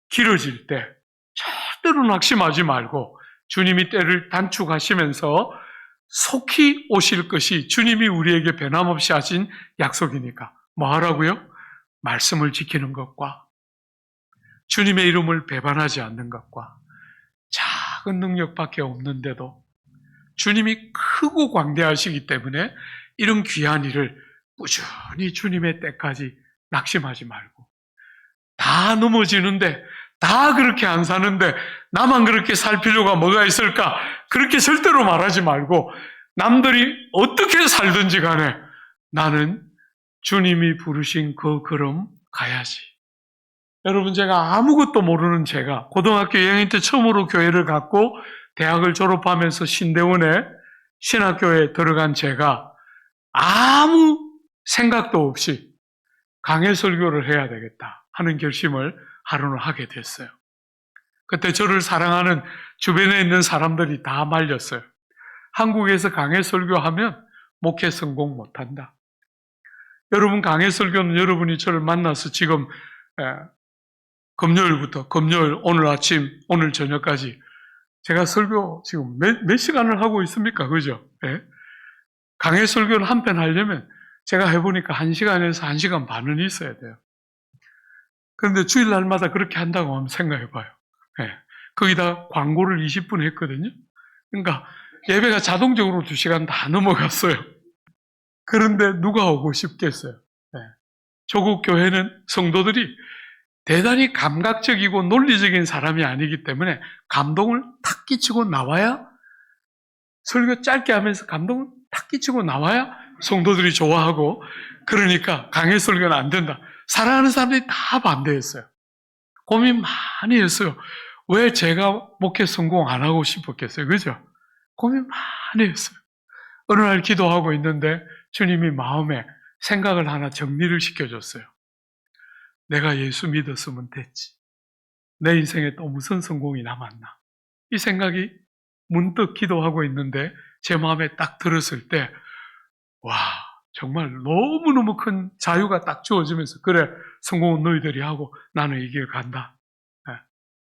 길어질 때 절대로 낙심하지 말고 주님이 때를 단축하시면서 속히 오실 것이 주님이 우리에게 변함없이 하신 약속이니까 뭐 하라고요? 말씀을 지키는 것과 주님의 이름을 배반하지 않는 것과 작은 능력밖에 없는데도 주님이 크고 광대하시기 때문에 이런 귀한 일을 꾸준히 주님의 때까지 낙심하지 말고 다 넘어지는데 다 그렇게 안 사는데 나만 그렇게 살 필요가 뭐가 있을까? 그렇게 절대로 말하지 말고 남들이 어떻게 살든지 간에 나는 주님이 부르신 그 걸음 가야지. 여러분, 제가 아무것도 모르는 제가 고등학교 2학년 때 처음으로 교회를 갔고 대학을 졸업하면서 신대원에 신학교에 들어간 제가 아무 생각도 없이 강해 설교를 해야 되겠다 하는 결심을 하루는 하게 됐어요. 그때 저를 사랑하는 주변에 있는 사람들이 다 말렸어요. 한국에서 강해 설교하면 목회 성공 못한다. 여러분, 강해 설교는 여러분이 저를 만나서 지금 금요일 오늘 아침 오늘 저녁까지 제가 설교 지금 몇 시간을 하고 있습니까? 그죠? 예? 강해 설교를 한 편 하려면 제가 해보니까 1시간에서 1시간 반은 있어야 돼요. 그런데 주일날마다 그렇게 한다고 한번 생각해봐요. 예. 거기다 광고를 20분 했거든요. 그러니까 예배가 자동적으로 2시간 다 넘어갔어요. 그런데 누가 오고 싶겠어요? 예. 조국 교회는 성도들이 대단히 감각적이고 논리적인 사람이 아니기 때문에 감동을 탁 끼치고 나와야, 설교 짧게 하면서 감동을 탁 끼치고 나와야 성도들이 좋아하고, 그러니까 강해 설교는 안 된다. 사랑하는 사람들이 다 반대했어요. 고민 많이 했어요. 왜 제가 목회 성공 안 하고 싶었겠어요? 그죠? 고민 많이 했어요. 어느 날 기도하고 있는데 주님이 마음에 생각을 하나 정리를 시켜줬어요. 내가 예수 믿었으면 됐지. 내 인생에 또 무슨 성공이 남았나. 이 생각이 문득 기도하고 있는데 제 마음에 딱 들었을 때, 와, 정말 너무너무 큰 자유가 딱 주어지면서, 그래, 성공은 너희들이 하고 나는 이 길 간다.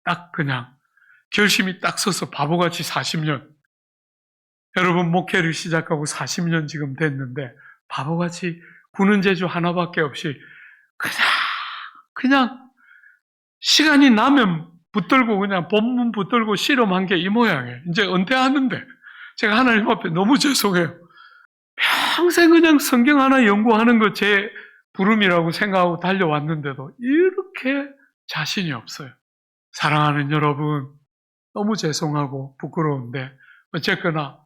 딱 그냥 결심이 딱 서서 바보같이 40년. 여러분, 목회를 시작하고 40년 지금 됐는데 바보같이 구는 재주 하나밖에 없이 그냥 시간이 나면 붙들고 그냥 본문 붙들고 실험한 게 이 모양이에요. 이제 은퇴하는데 제가 하나님 앞에 너무 죄송해요. 평생 그냥 성경 하나 연구하는 거 제 부름이라고 생각하고 달려왔는데도 이렇게 자신이 없어요. 사랑하는 여러분, 너무 죄송하고 부끄러운데 어쨌거나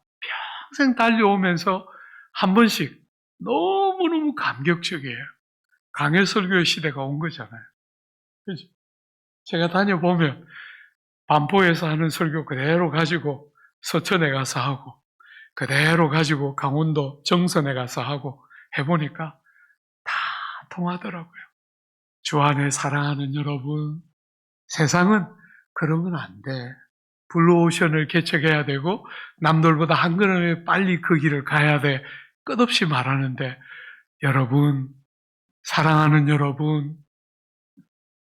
평생 달려오면서 한 번씩 너무너무 감격적이에요. 강해 설교의 시대가 온 거잖아요. 그죠? 제가 다녀보면 반포에서 하는 설교 그대로 가지고 서천에 가서 하고, 그대로 가지고 강원도 정선에 가서 하고 해보니까 다 통하더라고요. 주 안에 사랑하는 여러분, 세상은 그러면 안 돼. 블루오션을 개척해야 되고 남들보다 한 걸음에 빨리 그 길을 가야 돼. 끝없이 말하는데, 여러분, 사랑하는 여러분,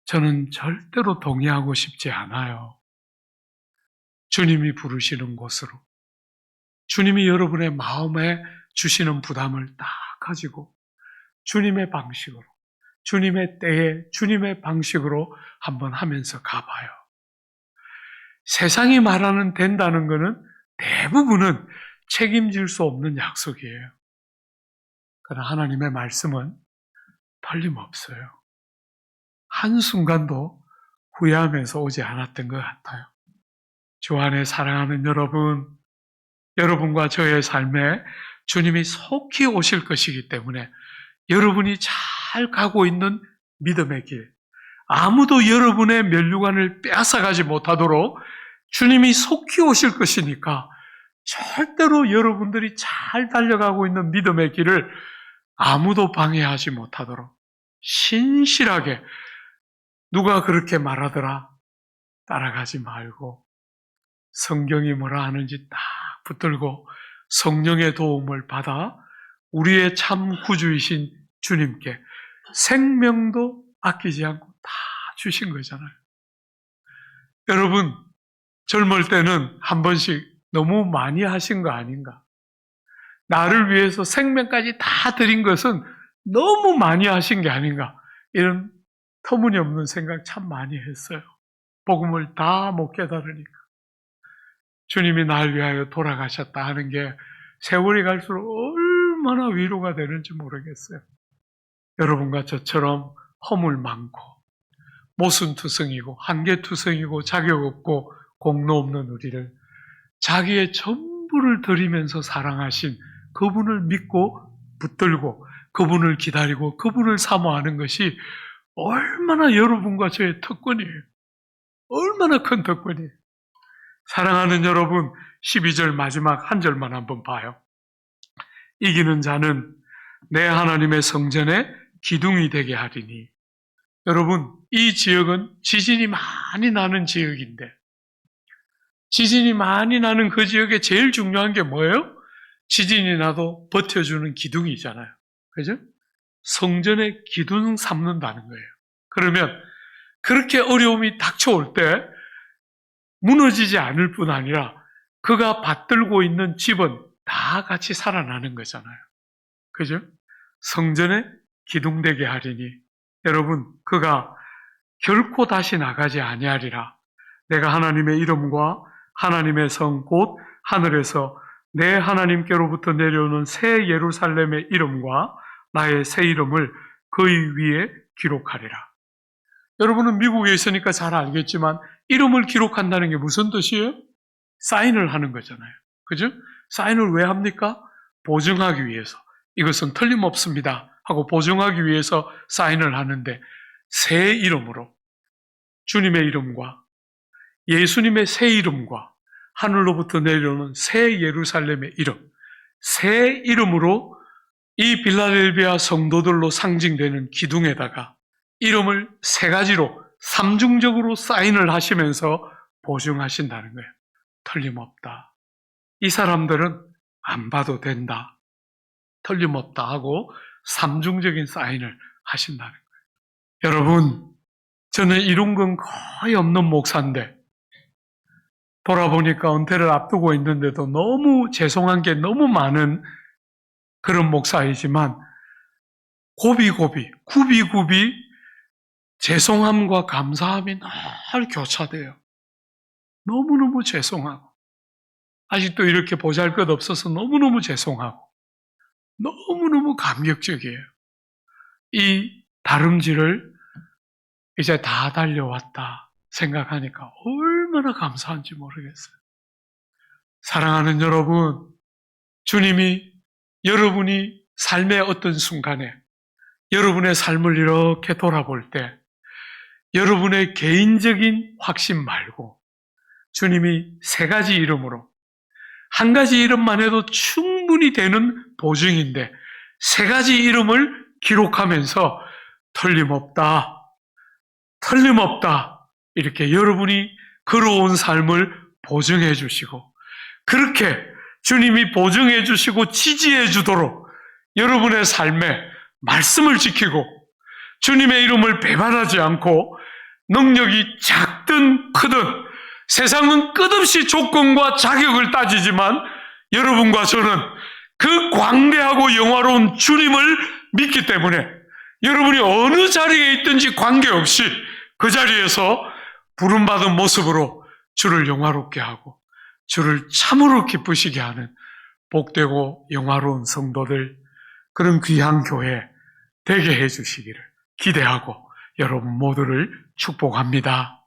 저는 절대로 동의하고 싶지 않아요. 주님이 부르시는 곳으로, 주님이 여러분의 마음에 주시는 부담을 딱 가지고 주님의 방식으로, 주님의 때에 주님의 방식으로 한번 하면서 가봐요. 세상이 말하는 된다는 것은 대부분은 책임질 수 없는 약속이에요. 그러나 하나님의 말씀은 틀림없어요. 한순간도 후회하면서 오지 않았던 것 같아요. 주 안에 사랑하는 여러분, 여러분과 저의 삶에 주님이 속히 오실 것이기 때문에 여러분이 잘 가고 있는 믿음의 길, 아무도 여러분의 면류관을 빼앗아가지 못하도록 주님이 속히 오실 것이니까 절대로 여러분들이 잘 달려가고 있는 믿음의 길을 아무도 방해하지 못하도록 신실하게, 누가 그렇게 말하더라 따라가지 말고 성경이 뭐라 하는지 딱 붙들고 성령의 도움을 받아 우리의 참 구주이신 주님께 생명도 아끼지 않고 다 주신 거잖아요. 여러분, 젊을 때는 한 번씩 너무 많이 하신 거 아닌가? 나를 위해서 생명까지 다 드린 것은 너무 많이 하신 게 아닌가? 이런 터무니없는 생각 참 많이 했어요. 복음을 다 못 깨달으니까. 주님이 날 위하여 돌아가셨다 하는 게 세월이 갈수록 얼마나 위로가 되는지 모르겠어요. 여러분과 저처럼 허물 많고 모순투성이고 한계투성이고 자격 없고 공로 없는 우리를 자기의 전부를 드리면서 사랑하신 그분을 믿고 붙들고 그분을 기다리고 그분을 사모하는 것이 얼마나 여러분과 저의 특권이에요. 얼마나 큰 특권이에요. 사랑하는 여러분, 12절 마지막 한 절만 한번 봐요. 이기는 자는 내 하나님의 성전에 기둥이 되게 하리니. 여러분, 이 지역은 지진이 많이 나는 지역인데, 지진이 많이 나는 그 지역에 제일 중요한 게 뭐예요? 지진이 나도 버텨주는 기둥이잖아요. 그죠? 성전에 기둥 삼는다는 거예요. 그러면 그렇게 어려움이 닥쳐올 때 무너지지 않을 뿐 아니라 그가 받들고 있는 집은 다 같이 살아나는 거잖아요. 그죠? 성전에 기둥되게 하리니 여러분 그가 결코 다시 나가지 아니하리라. 내가 하나님의 이름과 하나님의 성 곧 하늘에서 내 하나님께로부터 내려오는 새 예루살렘의 이름과 나의 새 이름을 그의 위에 기록하리라. 여러분은 미국에 있으니까 잘 알겠지만 이름을 기록한다는 게 무슨 뜻이에요? 사인을 하는 거잖아요. 그죠? 사인을 왜 합니까? 보증하기 위해서. 이것은 틀림없습니다 하고 보증하기 위해서 사인을 하는데 새 이름으로 주님의 이름과 예수님의 새 이름과 하늘로부터 내려오는 새 예루살렘의 이름, 새 이름으로 이 빌라델비아 성도들로 상징되는 기둥에다가 이름을 세 가지로 삼중적으로 사인을 하시면서 보증하신다는 거예요. 틀림없다. 이 사람들은 안 봐도 된다. 틀림없다 하고 삼중적인 사인을 하신다는 거예요. 여러분, 저는 이룬 건 거의 없는 목사인데 돌아보니까 은퇴를 앞두고 있는데도 너무 죄송한 게 너무 많은 그런 목사이지만 굽이굽이 죄송함과 감사함이 늘 교차돼요. 너무너무 죄송하고 아직도 이렇게 보잘것없어서 너무너무 죄송하고 너무너무 감격적이에요. 이 다름질을 이제 다 달려왔다 생각하니까 얼마나 감사한지 모르겠어요. 사랑하는 여러분, 주님이 여러분이 삶의 어떤 순간에 여러분의 삶을 이렇게 돌아볼 때 여러분의 개인적인 확신 말고 주님이 세 가지 이름으로 한 가지 이름만 해도 충분히 되는 보증인데 세 가지 이름을 기록하면서 틀림없다 이렇게 여러분이 걸어온 삶을 보증해 주시고 그렇게 주님이 보증해 주시고 지지해 주도록 여러분의 삶에 말씀을 지키고 주님의 이름을 배반하지 않고 능력이 작든 크든 세상은 끝없이 조건과 자격을 따지지만 여러분과 저는 그 광대하고 영화로운 주님을 믿기 때문에 여러분이 어느 자리에 있든지 관계없이 그 자리에서 부름받은 모습으로 주를 영화롭게 하고 주를 참으로 기쁘시게 하는 복되고 영화로운 성도들, 그런 귀한 교회 되게 해주시기를 기대하고 여러분 모두를 축복합니다.